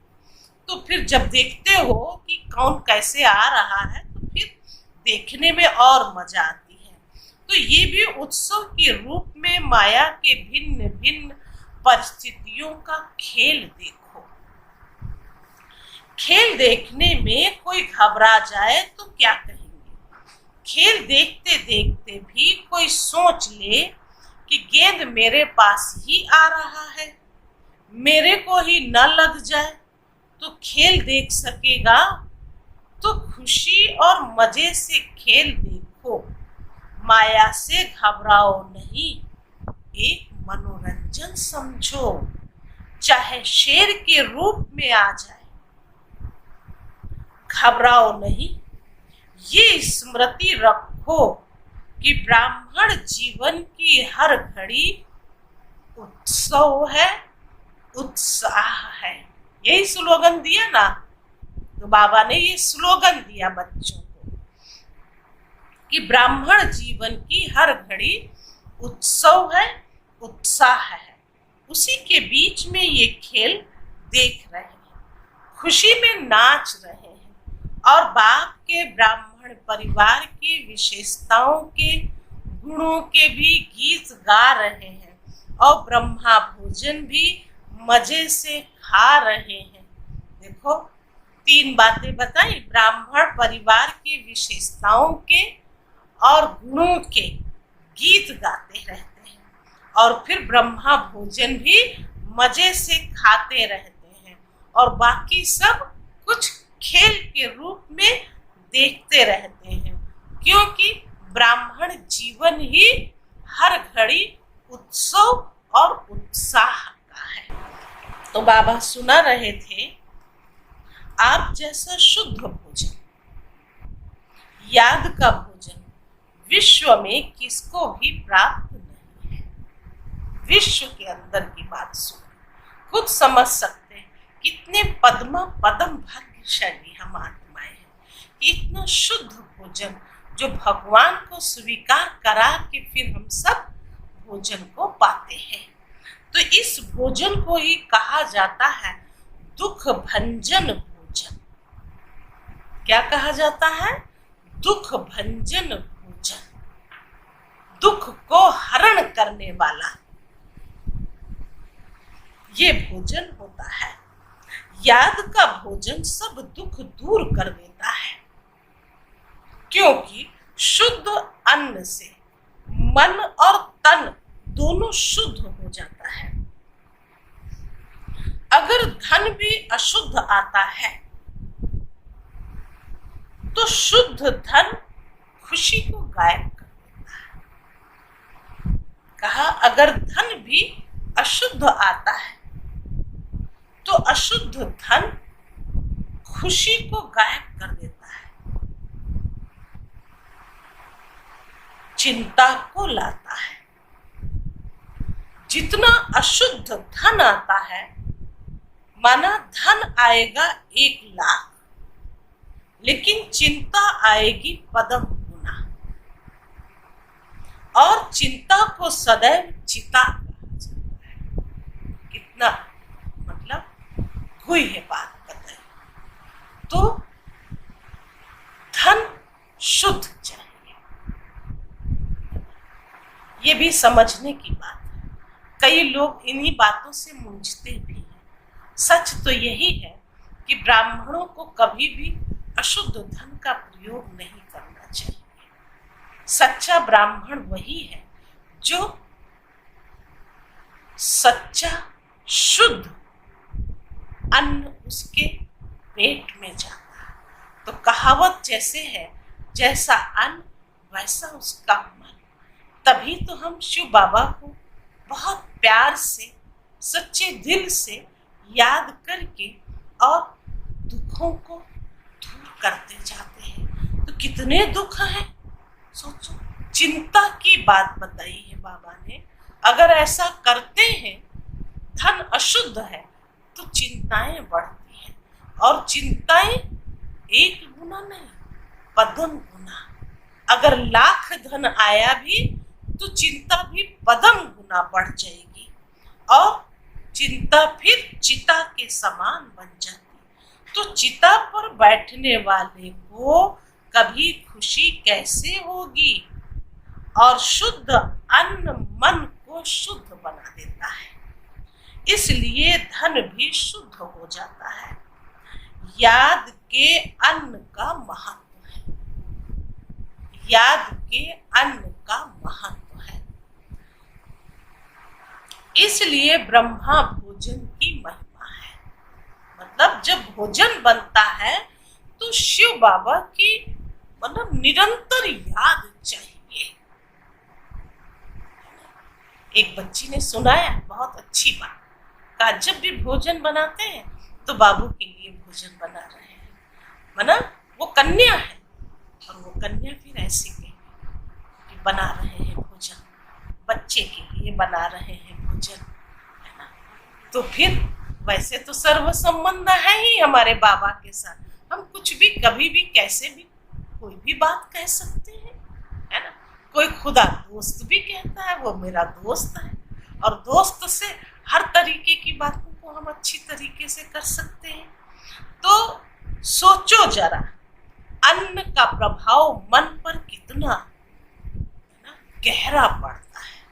तो फिर जब देखते हो कि कौन कैसे आ रहा है तो फिर देखने में और मजा आती है। तो ये भी उत्सव के रूप में माया के भिन्न भिन्न परिस्थितियों का खेल देखो। खेल देखने में कोई घबरा जाए तो क्या कहेंगे? खेल देखते देखते भी कोई सोच ले कि गेंद मेरे पास ही आ रहा है, मेरे को ही न लग जाए तो खेल देख सकेगा? तो खुशी और मजे से खेल देखो, माया से घबराओ नहीं, एक मनोरंजन समझो, चाहे शेर के रूप में आ जाए, घबराओ नहीं। ये स्मृति रखो कि ब्राह्मण जीवन की हर घड़ी उत्सव है, उत्साह है। यही स्लोगन दिया ना, तो बाबा ने ये स्लोगन दिया बच्चों को कि ब्राह्मण जीवन की हर घड़ी उत्सव है, उत्साह है। उसी के बीच में ये खेल देख रहे हैं, खुशी में नाच रहे हैं और बाप के ब्राह्मण परिवार की विशेषताओं के गुणों के भी गीत गा रहे हैं और ब्रह्मा भोजन भी मजे से खा रहे हैं। देखो 3 बातें बताई, ब्राह्मण परिवार की विशेषताओं के और गुणों के गीत गाते रहते हैं और फिर ब्रह्मा भोजन भी मजे से खाते रहते हैं और बाकी सब कुछ खेल के रूप में देखते रहते हैं, क्योंकि ब्राह्मण जीवन ही हर घड़ी उत्सव और उत्साह का है। तो बाबा सुना रहे थे, आप जैसा शुद्ध भोजन, याद का भोजन विश्व में किसको भी प्राप्त नहीं है। विश्व के अंदर की बात सुन खुद समझ सकते हैं कितने पद्म भाग्यशाली हम आत्माएं हैं कि इतना शुद्ध भोजन जो भगवान को स्वीकार करा के फिर हम सब भोजन को पाते हैं। तो इस भोजन को ही कहा जाता है दुख भंजन भोजन। क्या कहा जाता है? दुख भंजन भोजन, दुख को हरण करने वाला ये भोजन होता है। याद का भोजन सब दुख दूर कर देता है, क्योंकि शुद्ध अन्न से मन और तन दोनों शुद्ध हो जाता है। अगर धन भी अशुद्ध आता है तो शुद्ध धन खुशी को गायब कर देता है। कहा अगर धन भी अशुद्ध आता है तो अशुद्ध धन खुशी को गायब कर देता है, चिंता को लाता है। जितना अशुद्ध धन आता है, माना धन आएगा 1 लाख, लेकिन चिंता आएगी पदम गुना। और चिंता को सदैव चिता कहा जाता है। कितना मतलब हुई है बात बताई। तो धन शुद्ध चाहिए, ये भी समझने की बात है। कई लोग इन्हीं बातों से मूंझते भी हैं। सच तो यही है कि ब्राह्मणों को कभी भी अशुद्ध धन का प्रयोग नहीं करना चाहिए। सच्चा ब्राह्मण वही है जो सच्चा शुद्ध अन्न उसके पेट में जाता है। तो कहावत जैसे है, जैसा अन्न वैसा उसका मन। तभी तो हम शिव बाबा को बहुत प्यार से, सच्चे दिल से याद करके और दुखों को दूर करते जाते हैं। तो कितने दुख हैं, सोचो। चिंता की बात बताई है बाबा ने। अगर ऐसा करते हैं, धन अशुद्ध है तो चिंताएं बढ़ती हैं, और चिंताएं 1 गुना नहीं, पदम गुना। अगर लाख धन आया भी तो चिंता भी पदम गुना बढ़ जाएगी, और चिंता फिर चिता के समान बन जाती। तो चिता पर बैठने वाले को कभी खुशी कैसे होगी? और शुद्ध अन्न मन को शुद्ध बना देता है, इसलिए धन भी शुद्ध हो जाता है। याद के अन्न का महत्व है, याद के अन्न का महत्व है। इसलिए ब्रह्मा भोजन की महिमा है। मतलब जब भोजन बनता है तो शिव बाबा की मतलब निरंतर याद चाहिए। एक बच्ची ने सुनाया बहुत अच्छी बात, कहा जब भी भोजन बनाते हैं तो बाबू के लिए भोजन बना रहे हैं। माना वो कन्या है, और वो कन्या फिर ऐसी कही कि बना रहे हैं भोजन, बच्चे के लिए बना रहे हैं भोजन, है ना। तो फिर वैसे तो सर्व संबंध है ही हमारे बाबा के साथ। हम कुछ भी कभी भी कैसे भी कोई भी बात कह सकते हैं, है ना। कोई खुदा दोस्त भी कहता है, वो मेरा दोस्त है, और दोस्त से हर तरीके की बातों को हम अच्छी तरीके से कर सकते हैं। तो सोचो जरा, अन्न का प्रभाव मन पर कितना गहरा पड़ता है।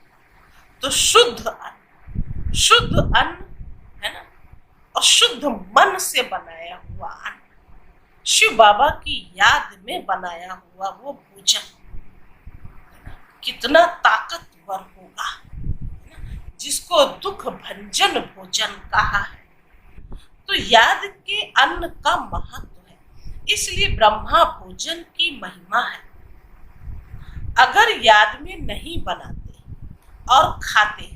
तो शुद्ध अन्न है ना, और शुद्ध मन से बनाया हुआ अन्न, शिव बाबा की याद में बनाया हुआ वो भोजन कितना ताकतवर होगा, जिसको दुख भंजन भोजन कहा है। तो याद के अन्न का महत्व है, इसलिए ब्रह्मा भोजन की महिमा है। अगर याद में नहीं बनाते और खाते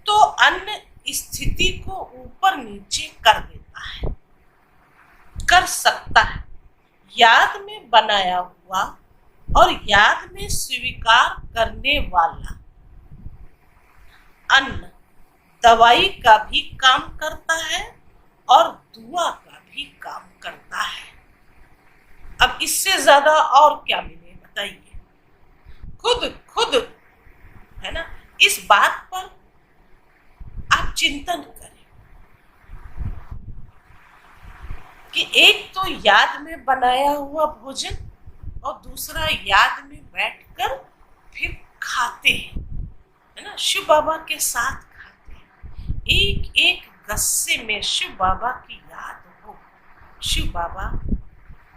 तो अन्न स्थिति को ऊपर नीचे कर देता है, कर सकता है। याद में बनाया हुआ और याद में स्वीकार करने वाला अन्न दवाई का भी काम करता है और दुआ का भी काम करता है। अब इससे ज्यादा और क्या मिले बताइए। खुद है ना, इस बात पर आप चिंतन करें। कि एक तो याद में बनाया हुआ भोजन और दूसरा याद में बैठकर फिर खाते हैं, है ना, शिव बाबा के साथ खाते हैं। एक एक गस्से में शिव बाबा की याद हो। शिव बाबा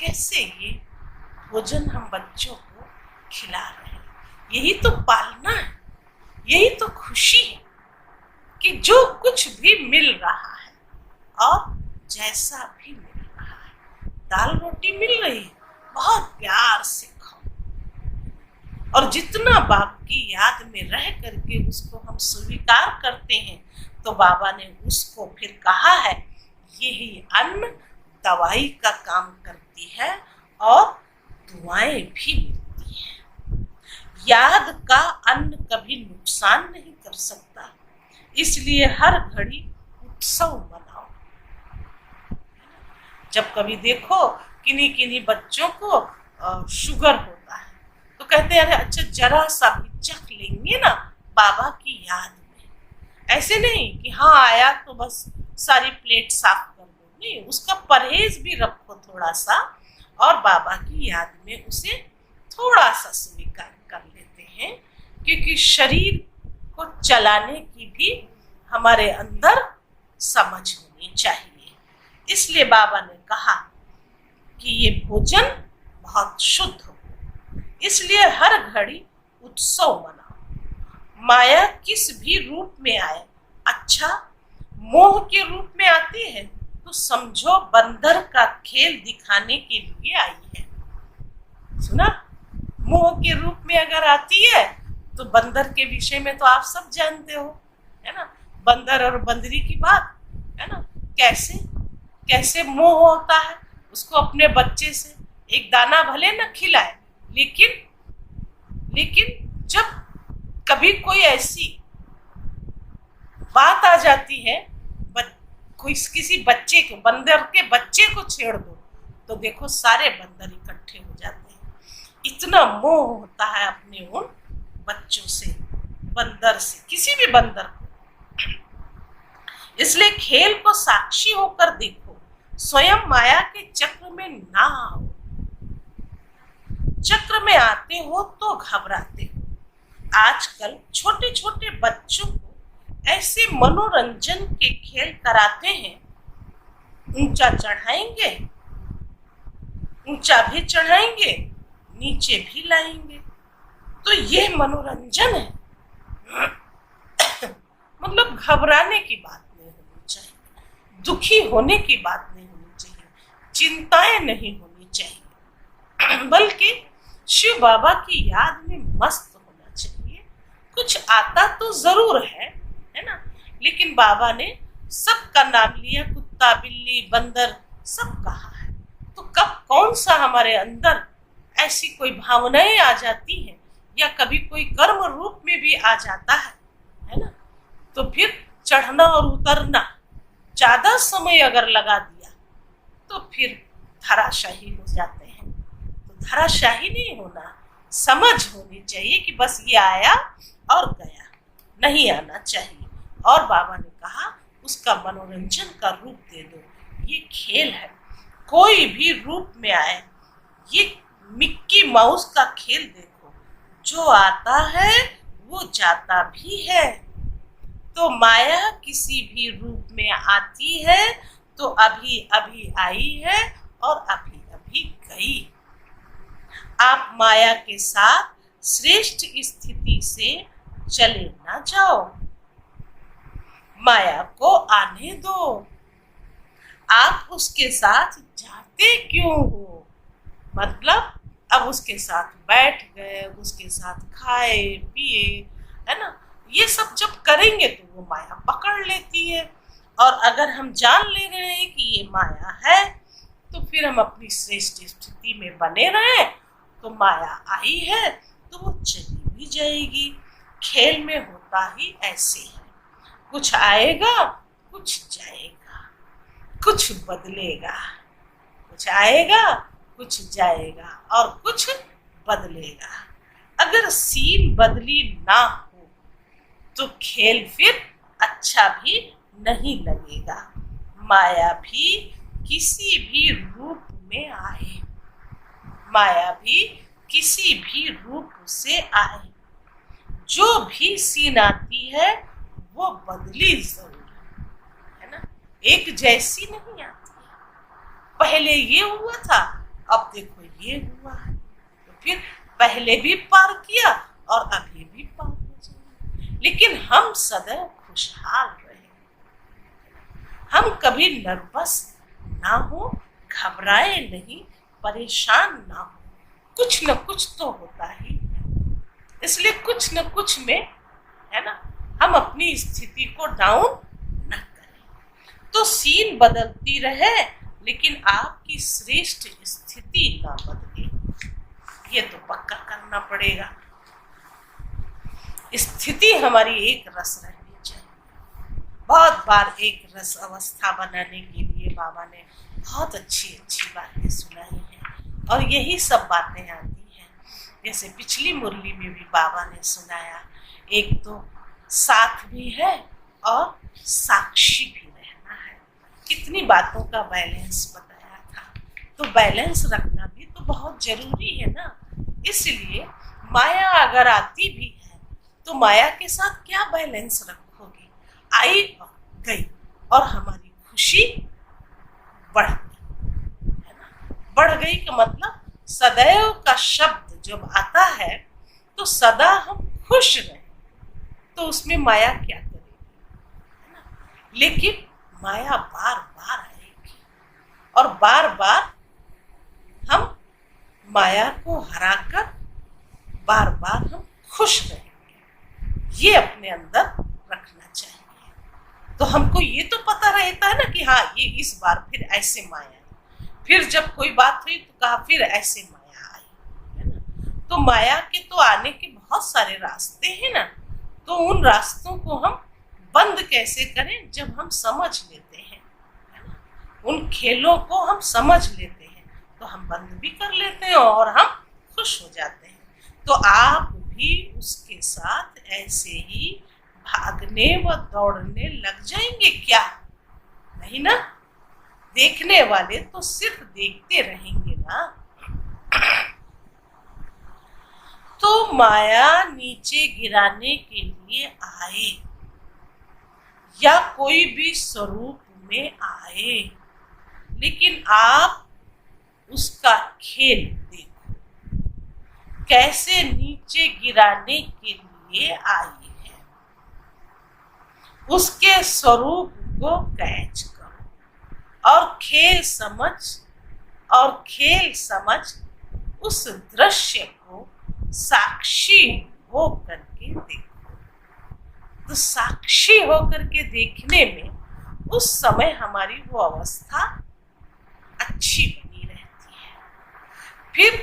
कैसे ये भोजन हम बच्चों को खिला रहे हैं। यही तो पालना है, यही तो खुशी है कि जो कुछ भी मिल रहा है और जैसा भी मिल रहा है, दाल रोटी मिल रही है, बहुत प्यार से खाओ। और जितना बाप की याद में रह करके उसको हम स्वीकार करते हैं, तो बाबा ने उसको फिर कहा है, यही अन्न दवाई का काम करती है और दुआएं भी मिलती हैं। याद का अन्न कभी नुकसान नहीं कर सकता, इसलिए हर घड़ी उत्सव मनाओ। जब कभी देखो किन्हीं किन्हीं बच्चों को शुगर होता है तो कहते हैं, अरे अच्छा जरा सा भी चख लेंगे ना बाबा की याद में। ऐसे नहीं कि हाँ आया तो बस सारी प्लेट साफ कर दो, नहीं, उसका परहेज भी रखो थोड़ा सा, और बाबा की याद में उसे थोड़ा सा स्वीकार कर लेते हैं, क्योंकि शरीर को चलाने की भी हमारे अंदर समझ होनी चाहिए। इसलिए बाबा ने कहा कि ये भोजन बहुत शुद्ध हो, इसलिए हर घड़ी उत्सव मनाओ। माया किस भी रूप में आए, अच्छा मोह के रूप में आती है तो समझो बंदर का खेल दिखाने के लिए आई है। सुना, मोह के रूप में अगर आती है तो बंदर के विषय में तो आप सब जानते हो, है ना, बंदर और बंदरी की बात, है ना, कैसे कैसे मोह होता है उसको अपने बच्चे से। एक दाना भले न खिलाए, लेकिन जब कभी कोई ऐसी बात आ जाती है, कोई किसी बच्चे को, बंदर के बच्चे को छेड़ दो तो देखो सारे बंदर इकट्ठे हो जाते हैं। इतना मोह होता है अपने उन बच्चों से, बंदर से, किसी भी बंदर को। इसलिए खेल को साक्षी होकर देखो, स्वयं माया के चक्र में ना आओ। चक्र में आते हो तो घबराते हो। आजकल छोटे छोटे बच्चों को ऐसे मनोरंजन के खेल कराते हैं, ऊंचा चढ़ाएंगे, ऊंचा भी चढ़ाएंगे, नीचे भी लाएंगे, तो ये मनोरंजन है। मतलब घबराने की बात नहीं होनी चाहिए, दुखी होने की बात नहीं होनी चाहिए, चिंताएं नहीं होनी चाहिए, बल्कि शिव बाबा की याद में मस्त होना चाहिए। कुछ आता तो जरूर है ना, लेकिन बाबा ने सबका नाम लिया, कुत्ता बिल्ली बंदर सब कहा है। तो कब कौन सा हमारे अंदर ऐसी कोई भावनाएं आ जाती हैं, या कभी कोई कर्म रूप में भी आ जाता है ना, तो फिर चढ़ना और उतरना ज्यादा समय अगर लगा दिया तो फिर धराशाही हो जाते हैं। तो धराशाही नहीं होना, समझ होनी चाहिए कि बस ये आया और गया, नहीं आना चाहिए। और बाबा ने कहा उसका मनोरंजन का रूप दे दो। ये खेल है, कोई भी रूप में आए। ये मिक्की माउस का खेल देखो, जो आता है वो जाता भी है। तो माया किसी भी रूप में आती है तो अभी अभी आई है और अभी अभी गई। आप माया के साथ श्रेष्ठ स्थिति से चले ना जाओ, माया को आने दो। आप उसके साथ जाते क्यों हो? मतलब अब उसके साथ बैठ गए, उसके साथ खाए पिए, है ना, ये सब जब करेंगे तो वो माया पकड़ लेती है। और अगर हम जान ले रहे हैं कि ये माया है तो फिर हम अपनी श्रेष्ठ स्थिति में बने रहें, तो माया आई है तो वो चली भी जाएगी। खेल में होता ही ऐसे है, कुछ आएगा कुछ जाएगा, कुछ बदलेगा, कुछ आएगा कुछ जाएगा और कुछ बदलेगा। अगर सीन बदली ना हो तो खेल फिर अच्छा भी नहीं लगेगा, माया भी किसी भी रूप में आए, माया भी किसी भी रूप से आए, जो भी सीन आती है वो बदली जरूर है ना, एक जैसी नहीं आती है। पहले ये हुआ था, अब देखो ये हुआ है, तो फिर पहले भी पार किया और अभी भी पार हो जाएंगे। लेकिन हम सदैव खुशहाल रहे, हम कभी नर्वस ना हो, घबराए नहीं, परेशान ना हो। कुछ न कुछ तो होता ही है, इसलिए कुछ न कुछ में है ना हम अपनी स्थिति को डाउन न करें। तो सीन बदलती रहे लेकिन आपकी श्रेष्ठ स्थिति ना बदले, ये तो पक्का करना पड़ेगा। स्थिति हमारी एक रस रहनी चाहिए। बहुत बार एक रस अवस्था बनाने के लिए बाबा ने बहुत अच्छी अच्छी बातें सुनाई हैं और यही सब बातें आती हैं। जैसे पिछली मुरली में भी बाबा ने सुनाया, एक तो साथ भी है और साक्षी भी रहना है। कितनी बातों का बैलेंस बताया था, तो बैलेंस रखना भी तो बहुत जरूरी है ना। इसलिए माया अगर आती भी है तो माया के साथ क्या बैलेंस रखोगे? आई और गई और हमारी खुशी बढ़ गई है ना। बढ़ गई का मतलब सदैव का शब्द जब आता है तो सदा हम खुश रहे, तो उसमें माया क्या करेगी है ना। लेकिन माया बार बार आएगी और बार बार हम माया को हराकर बार बार हम खुश रहेंगे, ये अपने अंदर रखना चाहिए। तो हमको ये तो पता रहता है ना कि हाँ ये इस बार फिर ऐसे माया आई, फिर जब कोई बात हुई तो कहा फिर ऐसे माया आई है ना। तो माया के तो आने के बहुत सारे रास्ते हैं ना, तो उन रास्तों को हम बंद कैसे करें जब हम समझ लेते हैं है ना। उन खेलों को हम समझ लेते हैं तो हम बंद भी कर लेते हैं और हम खुश हो जाते हैं। तो आप भी उसके साथ ऐसे ही भागने व दौड़ने लग जाएंगे क्या? नहीं ना। देखने वाले तो सिर्फ देखते रहेंगे ना। तो माया नीचे गिराने के लिए आए या कोई भी स्वरूप में आए, लेकिन आप उसका खेल देखो, कैसे नीचे गिराने के लिए आई है। उसके स्वरूप को कैच करो और खेल समझ उस दृश्य को साक्षी हो करके देखो। तो साक्षी हो करके देखने में उस समय हमारी वो अवस्था अच्छी बनी रहती है। फिर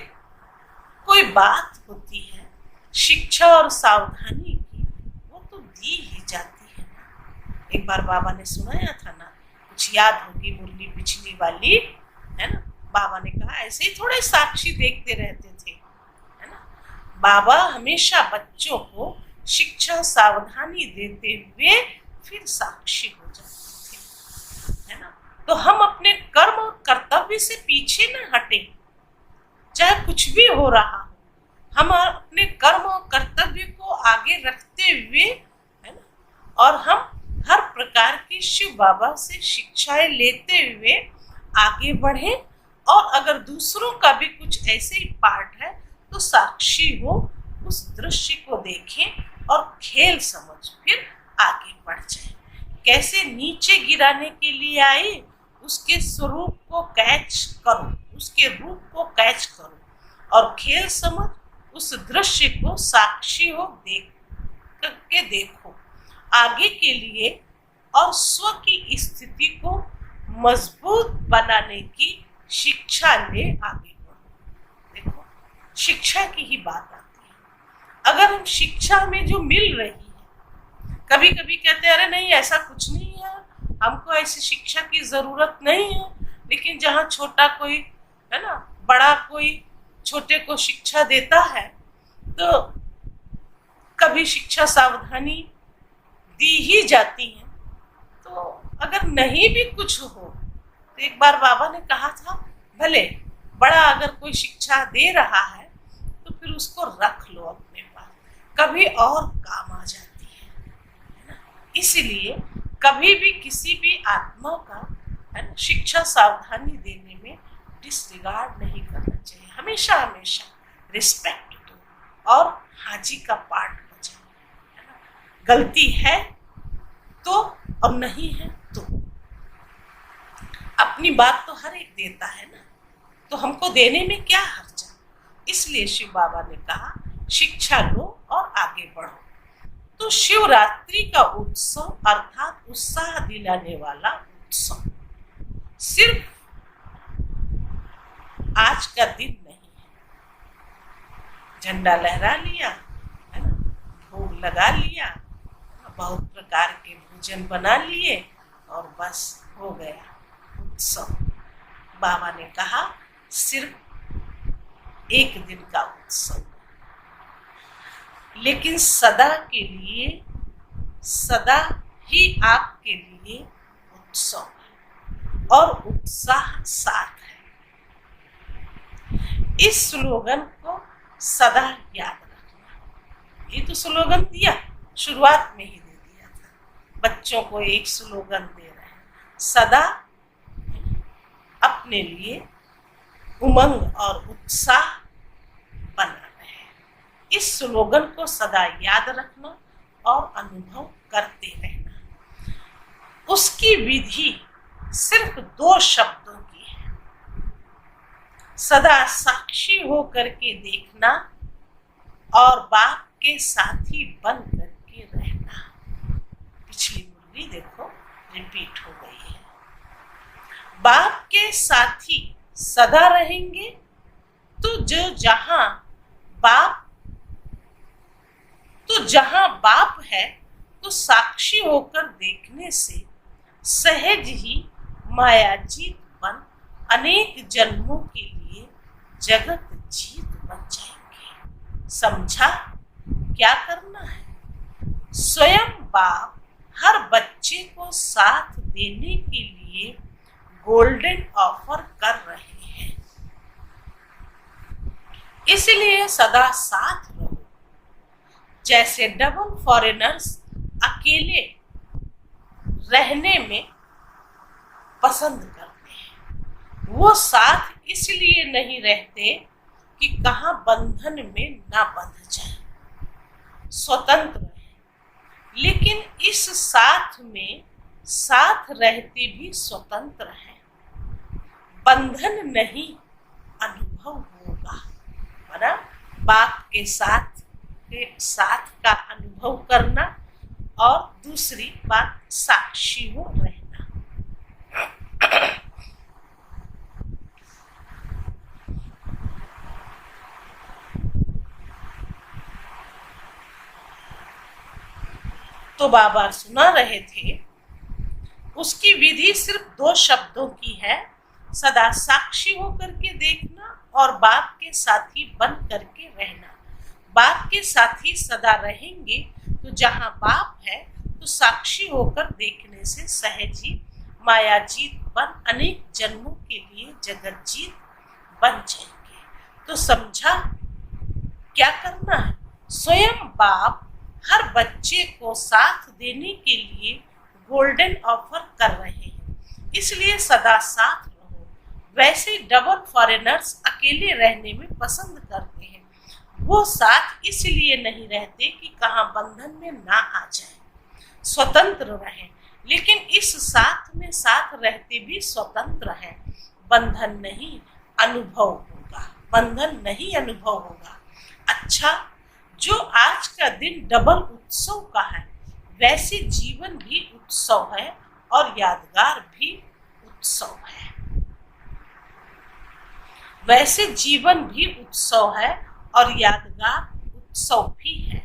कोई बात होती है शिक्षा और सावधानी की, वो तो दी ही जाती है ना। एक बार बाबा ने सुनाया था ना, कुछ याद होगी मुरली पिछली वाली है ना। बाबा ने कहा ऐसे ही थोड़े साक्षी देखते रहते थे है ना। बाबा हमेशा बच्चों को शिक्षा सावधानी देते हुए फिर साक्षी हो जाते थे है ना। तो हम अपने कर्म और कर्तव्य से पीछे न हटे, चाहे कुछ भी हो रहा हो, हम अपने कर्म और कर्तव्य को आगे रखते हुए है ना, और हम हर प्रकार की शिव बाबा से शिक्षाएं लेते हुए आगे बढ़े। और अगर दूसरों का भी कुछ ऐसे ही पार्ट है तो साक्षी हो, उस दृश्य को देखें और खेल समझ फिर आगे बढ़ जाए। कैसे नीचे गिराने के लिए आए, उसके स्वरूप को कैच करो, उसके रूप को कैच करो और खेल समझ उस दृश्य को साक्षी हो देख करके देखो आगे के लिए, और स्व की स्थिति को मजबूत बनाने की शिक्षा ले आगे बढ़ो। देखो शिक्षा की ही बात आती है। अगर हम शिक्षा में जो मिल रही है, कभी कभी कहते हैं अरे नहीं ऐसा कुछ नहीं है, हमको ऐसी शिक्षा की जरूरत नहीं है। लेकिन जहाँ छोटा कोई है ना, बड़ा कोई छोटे को शिक्षा देता है तो कभी शिक्षा सावधानी दी ही जाती है। तो अगर नहीं भी कुछ हो तो एक बार बाबा ने कहा था, भले बड़ा अगर कोई शिक्षा दे रहा है तो फिर उसको रख लो अपने पास, कभी और काम आ जाती है ना। इसीलिए कभी भी किसी भी आत्मा का, है ना, शिक्षा सावधानी देने में डिसरिगार्ड नहीं करना चाहिए। हमेशा हमेशा रिस्पेक्ट दो और हाजी का पार्ट बजाओ, है ना। गलती है तो और नहीं है तो अपनी बात तो हर एक देता है ना, तो हमको देने में क्या हर्जा। इसलिए शिव बाबा ने कहा शिक्षा लो और आगे बढ़ो। तो शिवरात्रि का उत्सव अर्थात उत्साह दिलाने वाला उत्सव सिर्फ आज का दिन नहीं है। झंडा लहरा लिया, है ना, भोग लगा लिया, बहुत प्रकार के भोजन बना लिए और बस हो गया उत्सव। बाबा ने कहा सिर्फ एक दिन का उत्सव, लेकिन सदा के लिए, सदा ही आपके लिए उत्सव है और उत्साह साथ है। इस स्लोगन को सदा याद रखना। ये तो स्लोगन दिया, शुरुआत में ही दे दिया था। बच्चों को एक स्लोगन दे रहे हैं, सदा अपने लिए उमंग और उत्साह बना रहे हैं। इस स्लोगन को सदा याद रखना और अनुभव करते रहना। उसकी विधि सिर्फ 2 शब्दों की है, सदा साक्षी होकर के देखना और बाप के साथी बन करके रहना। पिछली मुरली देखो रिपीट हो गई है। बाप के साथी सदा रहेंगे तो जहां बाप है तो साक्षी होकर देखने से सहज ही मायाजीत बन अनेक जन्मों के लिए जगत जीत बन जाएंगे। समझा क्या करना है? स्वयं बाप हर बच्चे को साथ देने के लिए गोल्डन ऑफर कर रहे हैं, इसलिए सदा साथ रहो। जैसे डबल फॉरेनर्स अकेले रहने में पसंद करते हैं, वो साथ इसलिए नहीं रहते कि कहाँ बंधन में ना बंध जाए, स्वतंत्र रहे, लेकिन इस साथ में साथ रहते भी स्वतंत्र हैं। बंधन नहीं अनुभव होगा, है ना। बाप के साथ का अनुभव करना और दूसरी बात साक्षी हो रहना। तो बाबा सुना रहे थे, उसकी विधि सिर्फ 2 शब्दों की है, सदा साक्षी होकर के देखना और बाप के साथी बन करके रहना। बाप के साथी सदा रहेंगे तो जहां बाप है तो साक्षी होकर देखने से सहजी मायाजीत बन अनेक जन्मों के लिए जगत जीत बन जाएंगे। तो समझा क्या करना है? स्वयं बाप हर बच्चे को साथ देने के लिए गोल्डन ऑफर कर रहे हैं, इसलिए सदा साथ रहो। वैसे डबल फॉरेनर्स अकेले रहने में पसंद करते हैं, वो साथ इसलिए नहीं रहते कि कहाँ बंधन में ना आ जाए, स्वतंत्र रहें, लेकिन इस साथ में साथ रहते भी स्वतंत्र हैं। बंधन नहीं अनुभव होगा, बंधन नहीं अनुभव होगा। अच्छा, जो आज का दिन डबल उत्सव का है, वैसे जीवन भी उत्सव है और यादगार भी उत्सव है। वैसे जीवन भी उत्सव है और यादगार उत्सव भी है।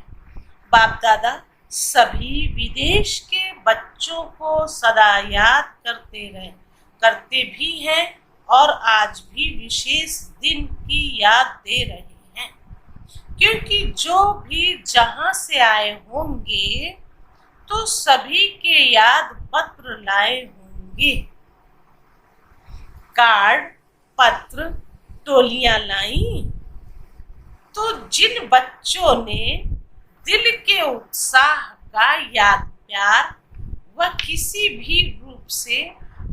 बाप दादा सभी विदेश के बच्चों को सदा याद करते भी हैं और आज भी विशेष दिन की याद दे रहे हैं, क्योंकि जो भी जहां से आए होंगे तो सभी के याद पत्र लाए होंगे। कार्ड, पत्र, टोलियां लाई। तो जिन बच्चों ने दिल के उत्साह का याद प्यार व किसी भी रूप से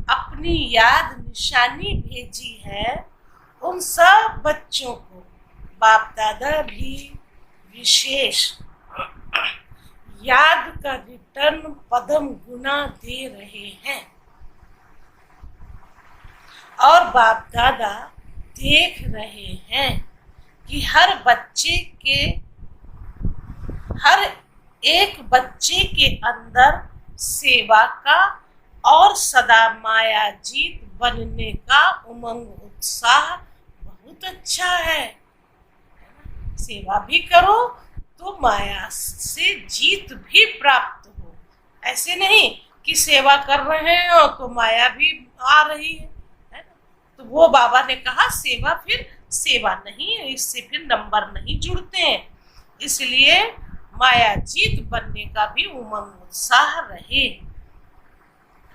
अपनी याद निशानी भेजी है, उन सब बच्चों को बाप दादा भी विशेष याद का रिटर्न पदम गुना दे रहे हैं। और बाप दादा देख रहे हैं कि हर एक बच्चे के अंदर सेवा का और सदा मायाजीत बनने का उमंग उत्साह बहुत अच्छा है। सेवा भी करो तो माया से जीत भी प्राप्त हो। ऐसे नहीं कि सेवा कर रहे हो तो माया भी आ रही है ना? तो वो बाबा ने कहा सेवा फिर सेवा नहीं है, इससे फिर नंबर नहीं जुड़ते हैं। इसलिए माया जीत बनने का भी उमंग उत्साह रहे।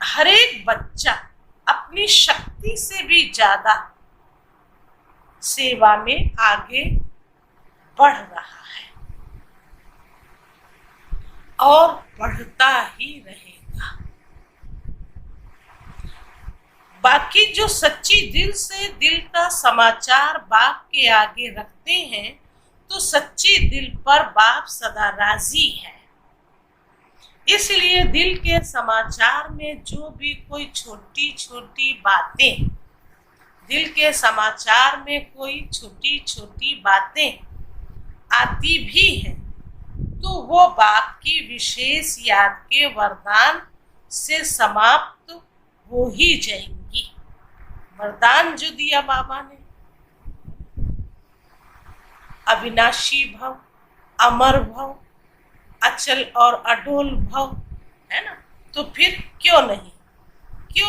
हर एक बच्चा अपनी शक्ति से भी ज्यादा सेवा में आगे बढ़ रहा है और बढ़ता ही रहेगा। बाकी जो सच्ची दिल से दिल का समाचार बाप के आगे रखते हैं, तो सच्ची दिल पर बाप सदा राजी है। इसलिए दिल के समाचार में जो भी कोई छोटी छोटी बातें, दिल के समाचार में कोई छोटी छोटी बातें आती भी हैं, तो वो बाप की विशेष याद के वरदान से समाप्त हो ही जाएंगी। वरदान जो दिया बाबा ने, अविनाशी भव, अमर भव, अचल और अडोल भव, है ना? तो फिर क्यों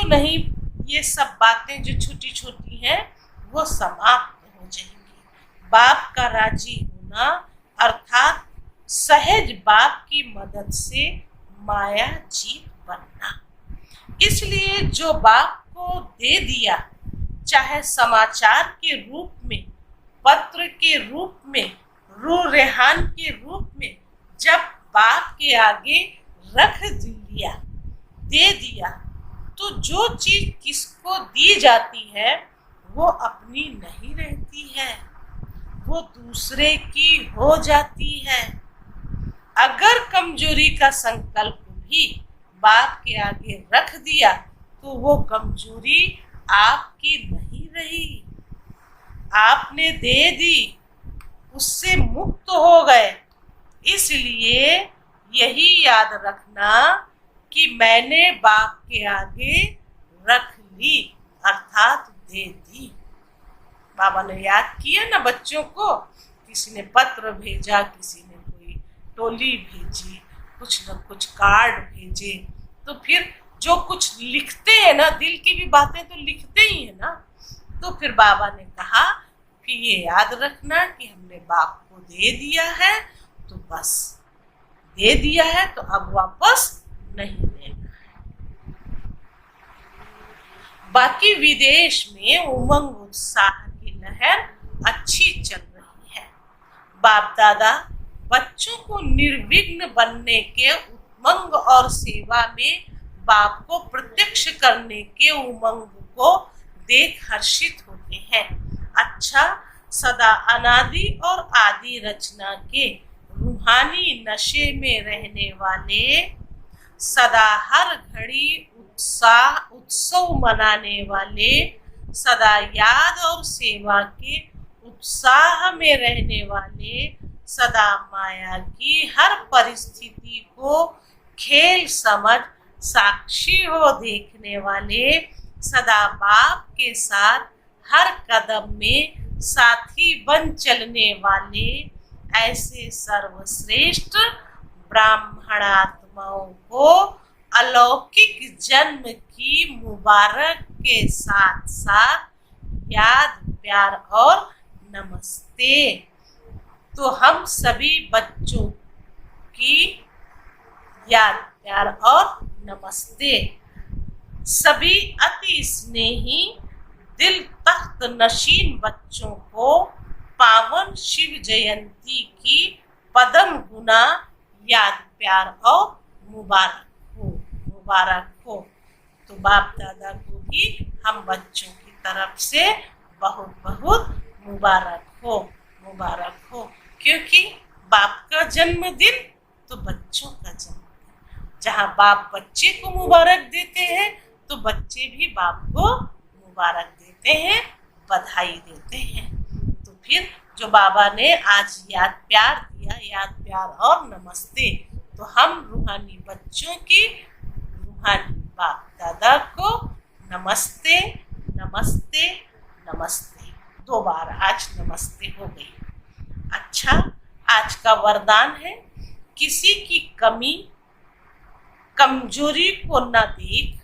नहीं ये सब बातें जो छोटी छोटी हैं वो समाप्त हो जाएंगी। बाप का राजी होना अर्थात सहज बाप की मदद से माया जीत बनना। इसलिए जो बाप को दे दिया, चाहे समाचार के रूप में, पत्र के रूप में, रूह रेहान के रूप में, जब बाप के आगे रख दिया, दे दिया, तो जो चीज किसको दी जाती है वो अपनी नहीं रहती है, वो दूसरे की हो जाती है। अगर कमजोरी का संकल्प भी बाप के आगे रख दिया तो वो कमजोरी आपकी नहीं रही, आपने दे दी, उससे मुक्त हो गए। इसलिए यही याद रखना कि मैंने बाप के आगे रख ली अर्थात दे दी। बाबा ने याद किया ना बच्चों को, किसी ने पत्र भेजा, किसी ने कोई टोली भेजी, कुछ न कुछ कार्ड भेजे, तो फिर जो कुछ लिखते हैं ना, दिल की भी बातें तो लिखते ही है ना, तो फिर बाबा ने कहा कि ये याद रखना कि हमने बाप को दे दिया है, तो बस दे दिया है तो अब वापस नहीं लेना है। बाकी विदेश में उमंग उत्साह की लहर अच्छी चल रही है। बाप दादा बच्चों को निर्विघ्न बनने के उमंग और सेवा में बाप को प्रत्यक्ष करने के उमंग को देख हर्षित होते हैं। अच्छा, सदा अनादि और आदि रचना के रूहानी नशे में रहने वाले, सदा हर घड़ी उत्सव मनाने वाले, सदा याद और सेवा के उत्साह में रहने वाले, सदा माया की हर परिस्थिति को खेल समझ साक्षी हो देखने वाले, सदा बाप के साथ हर कदम में साथी बन चलने वाले, ऐसे सर्वश्रेष्ठ ब्राह्मण आत्माओं को अलौकिक जन्म की मुबारक के साथ साथ याद प्यार और नमस्ते। तो हम सभी बच्चों की याद प्यार और नमस्ते। सभी अति स्नेही दिल तख्त नशीन बच्चों को पावन शिव जयंती की पदम गुना याद प्यार और मुबारक हो। तो बाप दादा को भी हम बच्चों की तरफ से बहुत बहुत मुबारक हो, क्योंकि बाप का जन्मदिन तो बच्चों का जन्मदिन। जहाँ बाप बच्चे को मुबारक देते हैं तो बच्चे भी बाप को मुबारक देते हैं, बधाई देते हैं। तो फिर जो बाबा ने आज याद प्यार दिया, याद प्यार और नमस्ते, तो हम रूहानी बच्चों की रूहानी बाप दादा को नमस्ते नमस्ते नमस्ते, 2 बार आज नमस्ते हो गई। अच्छा, आज का वरदान है, किसी की कमी कमजोरी को न देख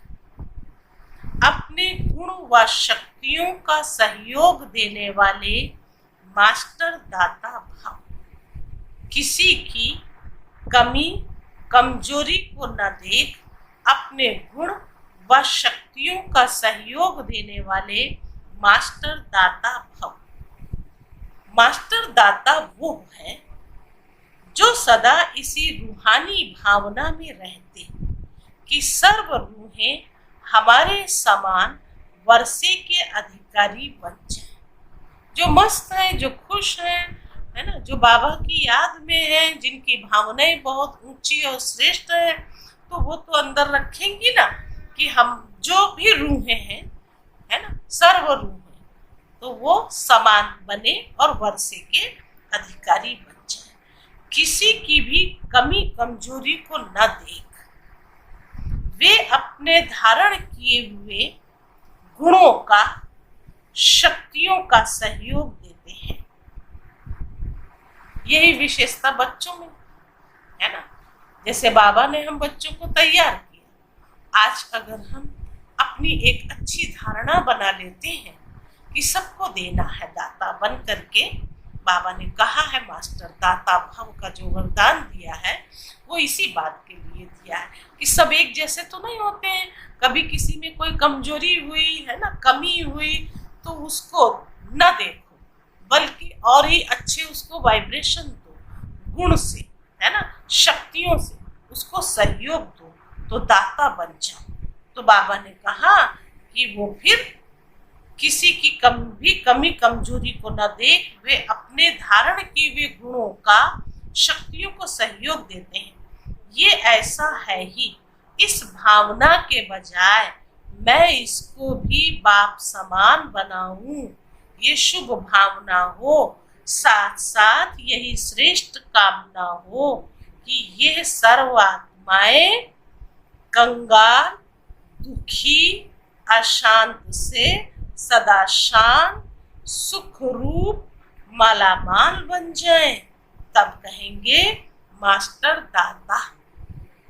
अपने गुण व शक्तियों का सहयोग देने वाले मास्टर दाता भाव। किसी की कमी कमजोरी को न देख अपने गुण व शक्तियों का सहयोग देने वाले मास्टर दाता भव। मास्टर दाता वो है जो सदा इसी रूहानी भावना में रहते कि सर्व रूहें हमारे समान वर्षे के अधिकारी बन जाएं, जो मस्त हैं, जो खुश हैं, है ना, जो बाबा की याद में हैं, जिनकी भावनाएं बहुत ऊंची और श्रेष्ठ है, तो वो तो अंदर रखेंगी ना कि हम जो भी रूहें हैं, है ना, सर्व रूहें, तो वो समान बने और वर्षे के अधिकारी बन जाए। किसी की भी कमी कमजोरी को न देख वे अपने धारण किए हुए गुणों का शक्तियों का सहयोग देते हैं। यही विशेषता बच्चों में है ना। जैसे बाबा ने हम बच्चों को तैयार किया, आज अगर हम अपनी एक अच्छी धारणा बना लेते हैं कि सबको देना है दाता बन करके, बाबा ने कहा है मास्टर दाता भव का जो वरदान दिया है वो इसी बात के लिए दिया है कि सब एक जैसे तो नहीं होते हैं। कभी किसी में कोई कमजोरी हुई है ना, कमी हुई, तो उसको न देखो बल्कि और ही अच्छे उसको वाइब्रेशन दो, गुण से, है ना, शक्तियों से उसको सहयोग दो, तो दाता बन जाओ। तो बाबा ने कहा कि वो फिर किसी की कमी कमजोरी को न देख वे अपने धारण किए हुए गुणों का शक्तियों को सहयोग देते हैं। ये ऐसा है ही, इस भावना के बजाय मैं इसको भी बाप समान बनाऊं, ये शुभ भावना हो, साथ साथ यही श्रेष्ठ कामना हो कि ये सर्व आत्माएं कंगाल दुखी अशांत से सदा शांत सुख रूप मालामाल बन जाएं, तब कहेंगे मास्टर दाता।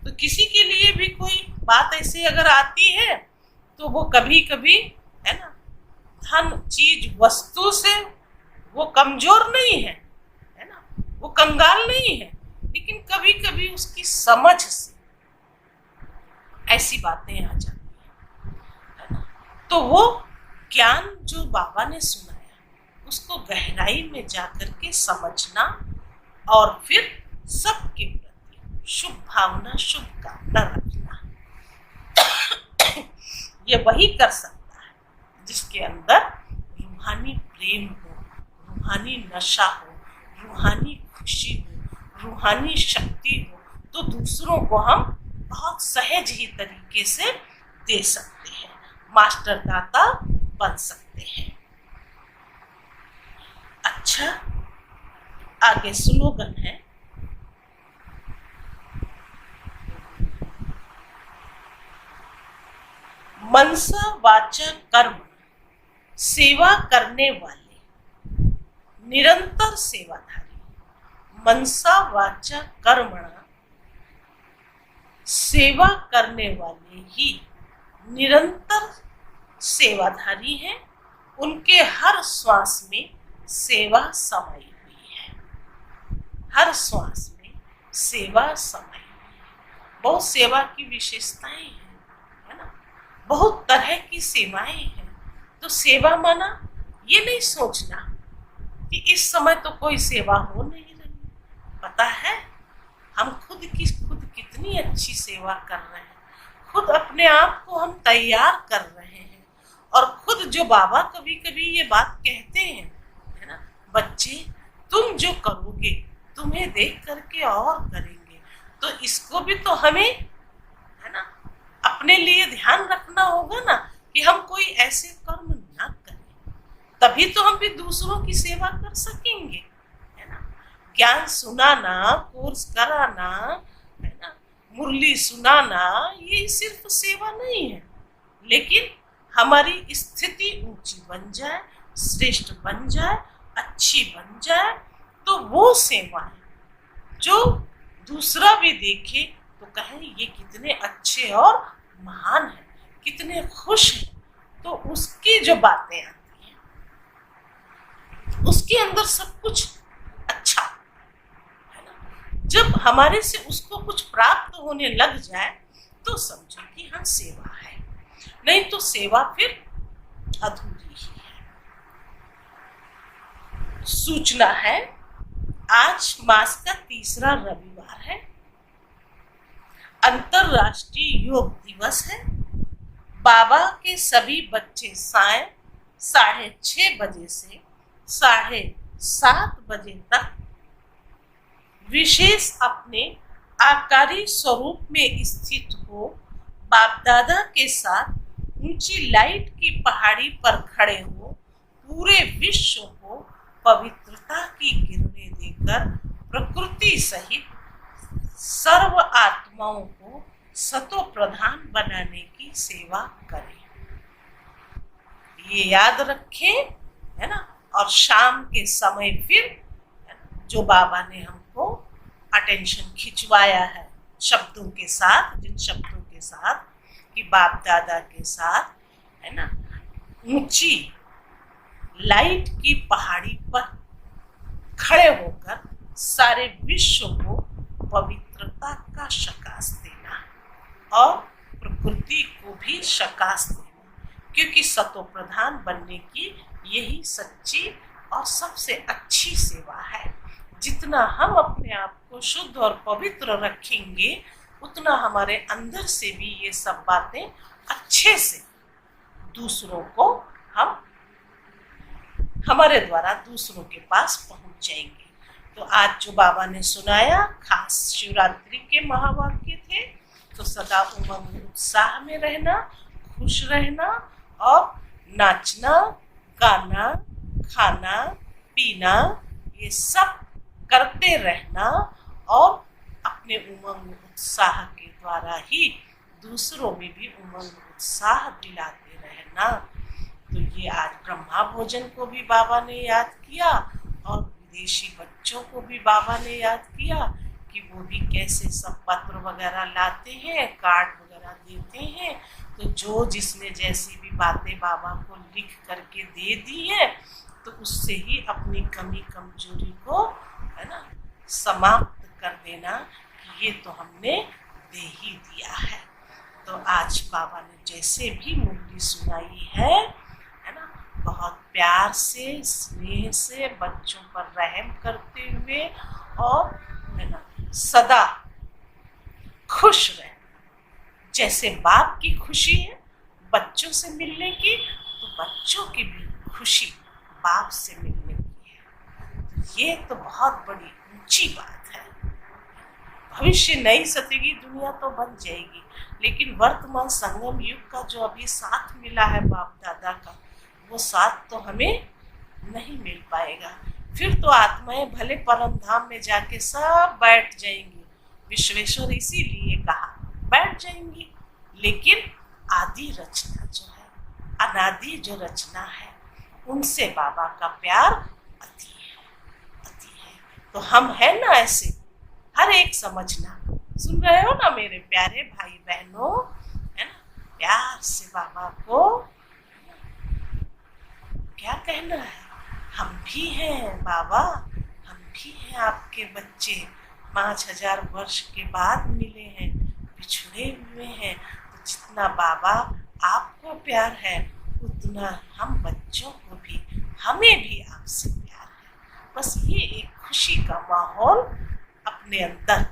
तो किसी के लिए भी कोई बात ऐसी अगर आती है तो वो कभी कभी, है ना, धन चीज वस्तु से वो कमजोर नहीं है, है ना, वो कंगाल नहीं है, लेकिन कभी कभी उसकी समझ से ऐसी बातें आ जाती है ना। तो वो ज्ञान जो बाबा ने सुनाया उसको गहराई में जाकर के समझना और फिर सबके प्रति शुभ भावना शुभ कामना रखना। ये वही कर सकता है जिसके अंदर रूहानी प्रेम हो, रूहानी नशा हो, रूहानी खुशी हो, रूहानी शक्ति हो, तो दूसरों को हम बहुत सहज ही तरीके से दे सकते हैं, मास्टर दाता बन सकते हैं। अच्छा, आगे स्लोगन है, मनसा वाचा कर्म सेवा करने वाले निरंतर सेवाधारी। मनसा वाचा कर्मणा सेवा करने वाले ही निरंतर सेवाधारी हैं। उनके हर श्वास में सेवा समाई हुई है, हर श्वास में सेवा समाई हुई है। बहुत सेवा की विशेषताएं हैं, है ना, बहुत तरह की सेवाएं हैं। तो सेवा माना ये नहीं सोचना कि इस समय तो कोई सेवा हो नहीं रही। पता है हम खुद कितनी अच्छी सेवा कर रहे हैं, खुद अपने आप को हम तैयार कर रहे हैं। और खुद जो बाबा कभी कभी ये बात कहते हैं, है ना, बच्चे तुम जो करोगे तुम्हें देख करके और करेंगे। तो इसको भी तो हमें, है ना, अपने लिए ध्यान रखना होगा ना कि हम कोई ऐसे कर्म ना करें, तभी तो हम भी दूसरों की सेवा कर सकेंगे, है ना। ज्ञान सुनाना, कोर्स कराना, है ना, मुरली सुनाना, ये सिर्फ सेवा नहीं है, लेकिन हमारी स्थिति ऊंची बन जाए, श्रेष्ठ बन जाए, अच्छी बन जाए, तो वो सेवा है जो दूसरा भी देखे तो कहे ये कितने अच्छे और महान हैं, कितने खुश हैं। तो उसकी जो बातें आती हैं, उसके अंदर सब कुछ अच्छा है ना। जब हमारे से उसको कुछ प्राप्त होने लग जाए तो समझो कि हाँ सेवा है, नहीं तो सेवा फिर अधूरी ही है। सूचना है, आज मास का तीसरा रविवार है, अंतरराष्ट्रीय योग दिवस है। बाबा के सभी बच्चे साय 6:30 बजे से 7:30 बजे तक विशेष अपने आकारी स्वरूप में स्थित हो बाप दादा के साथ ऊंची लाइट की पहाड़ी पर खड़े हो पूरे विश्व को पवित्रता की किरणें देकर प्रकृति सहित सर्व आत्माओं को सतो प्रधान बनाने की सेवा करें। ये याद रखें, है ना। और शाम के समय फिर जो बाबा ने हमको अटेंशन खिंचवाया है शब्दों के साथ, जिन शब्दों के साथ कि बाप दादा के साथ, है ना, ऊंची लाइट की पहाड़ी पर खड़े होकर सारे विश्व को पवित्रता का शकास देना और प्रकृति को भी शकास देना, क्योंकि सतो प्रधान बनने की यही सच्ची और सबसे अच्छी सेवा है। जितना हम अपने आप को शुद्ध और पवित्र रखेंगे उतना हमारे अंदर से भी ये सब बातें अच्छे से दूसरों को हम हमारे द्वारा दूसरों के पास पहुंच जाएंगे। तो आज जो बाबा ने सुनाया खास शिवरात्रि के महावाक्य थे, तो सदा उमंग उत्साह में रहना, खुश रहना और नाचना, गाना, खाना, पीना, ये सब करते रहना और अपने उमंग उत्साह के द्वारा ही दूसरों में भी उमंग उत्साह दिलाते रहना। तो ये आज ब्रह्मा भोजन को भी बाबा ने याद किया और विदेशी बच्चों को भी बाबा ने याद किया कि वो भी कैसे सब पत्र वगैरह लाते हैं, कार्ड वगैरह देते हैं। तो जो जिसने जैसी भी बातें बाबा को लिख करके दे दी है, तो उससे ही अपनी कमी कमजोरी को, है ना, समाप्त कर देना कि ये तो हमने दे ही दिया है। तो आज बाबा ने जैसे भी मुरली सुनाई है ना, बहुत प्यार से, स्नेह से, बच्चों पर रहम करते हुए और, है ना, सदा खुश रहे। जैसे बाप की खुशी है बच्चों से मिलने की, तो बच्चों की भी खुशी बाप से मिलने की है। तो ये तो बहुत बड़ी ऊंची बात है। भविष्य नई सतयुगी दुनिया तो बन जाएगी, लेकिन वर्तमान संगम युग का जो अभी साथ मिला है बाप दादा का, वो साथ तो हमें नहीं मिल पाएगा। फिर तो आत्माएं भले परम धाम में जाके सब बैठ जाएंगी, विश्वेश्वर इसीलिए कहा बैठ जाएंगी, लेकिन आदि रचना जो है, अनादि जो रचना है, उनसे बाबा का प्यार अति है। तो हम है ना ऐसे, हर एक समझना, सुन रहे हो ना मेरे प्यारे भाई बहनों, है ना, प्यार से बाबा को क्या कहना है, हम भी हैं बाबा, हम भी हैं आपके बच्चे, 5000 वर्ष के बाद मिले हैं, बिछड़े हुए हैं। तो जितना बाबा आपको प्यार है उतना हम बच्चों को भी, हमें भी आपसे प्यार है। बस ये एक खुशी का माहौल अपने अंदर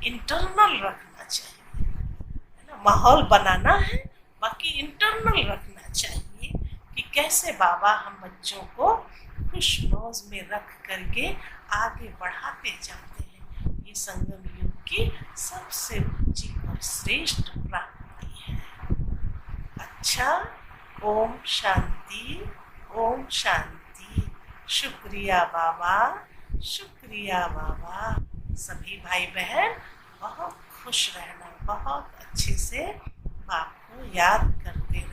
इंटरनल रखना चाहिए, है ना। माहौल बनाना है, बाकी इंटरनल रखना चाहिए कि कैसे बाबा हम बच्चों को खुश नौज में रख करके आगे बढ़ाते जाते हैं। ये संगम युग की सबसे ऊंची और श्रेष्ठ प्राप्ति है। अच्छा, ओम शांति, ओम शांति। शुक्रिया बाबा, शुक्रिया बाबा। सभी भाई बहन बहुत खुश रहना, बहुत अच्छे से बाप को याद करते रहना।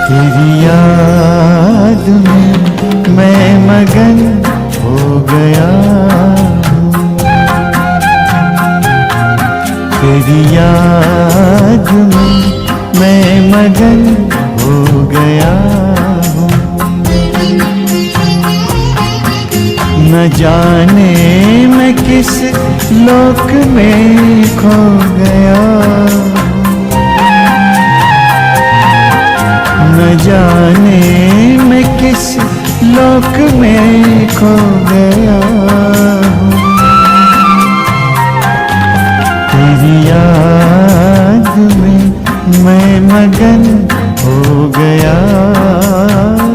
तेरी याद में मैं मगन हो गया हूँ, तेरी याद में मैं मगन हो गया हूँ। न जाने मैं किस लोक में खो गया, न जाने मैं किस लोक में खो गया हूँ। तेरी याद में मैं मगन हो गया हूँ।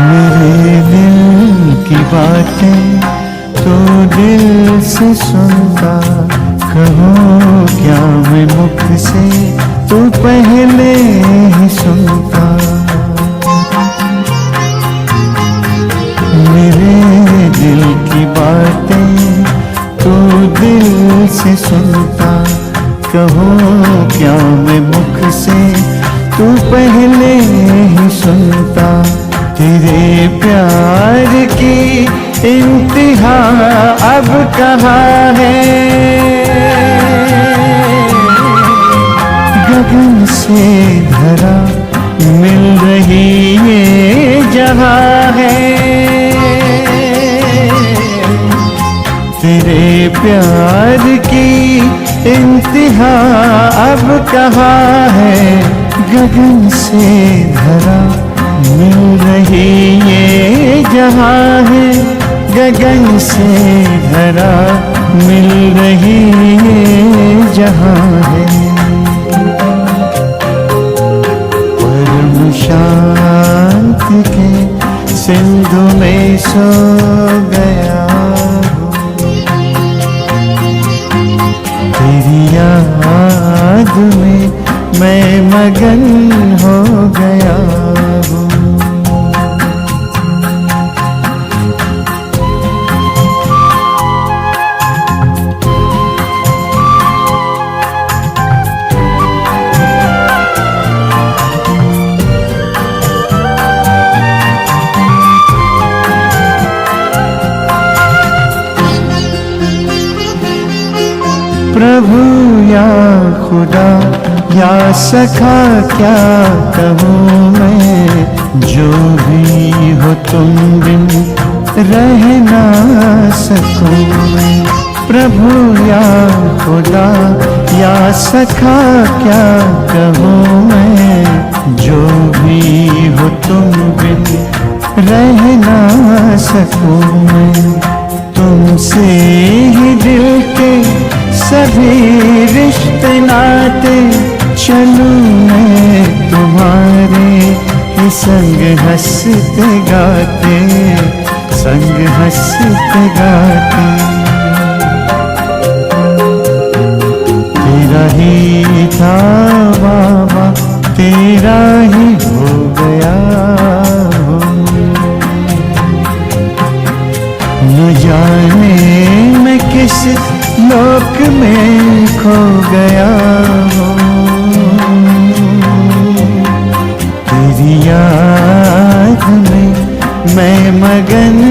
मेरे दिल की बातें तो दिल से सुनता, कहूँ क्या मैं मुख से तो पहले ही सुनता। मेरे दिल की बातें तो दिल से सुनता, कहूँ क्या मैं मुख से तो पहले ही सुनता। तेरे प्यार की इंतहा अब कहाँ है, गगन से धरा मिल रही ये जहाँ है। तेरे प्यार की इंतहा अब कहाँ है, गगन से धरा मिल रही ये जहाँ है, गगन से धरा मिल रही ये जहाँ है। परम शांति के सिंधु में सो गया हूँ, तेरी याद में मैं मगन हो गया हूँ। प्रभु या खुदा या सखा क्या कहूँ मैं, जो भी हो तुम बिन रह ना सकूँ मैं। प्रभु या खुदा या सखा क्या कहूँ मैं, जो भी हो तुम बिन रह ना सकूँ मैं। तुमसे ही दिल के सभी रिश्ते नाते चलूं मैं तुम्हारे ही संग हंसते गाते, संग हंसते गाते तेरा ही था बाबा, तेरा ही हो गया हो। न जाने मैं किस लोक में खो गया हो, तेरी याद में मैं मगन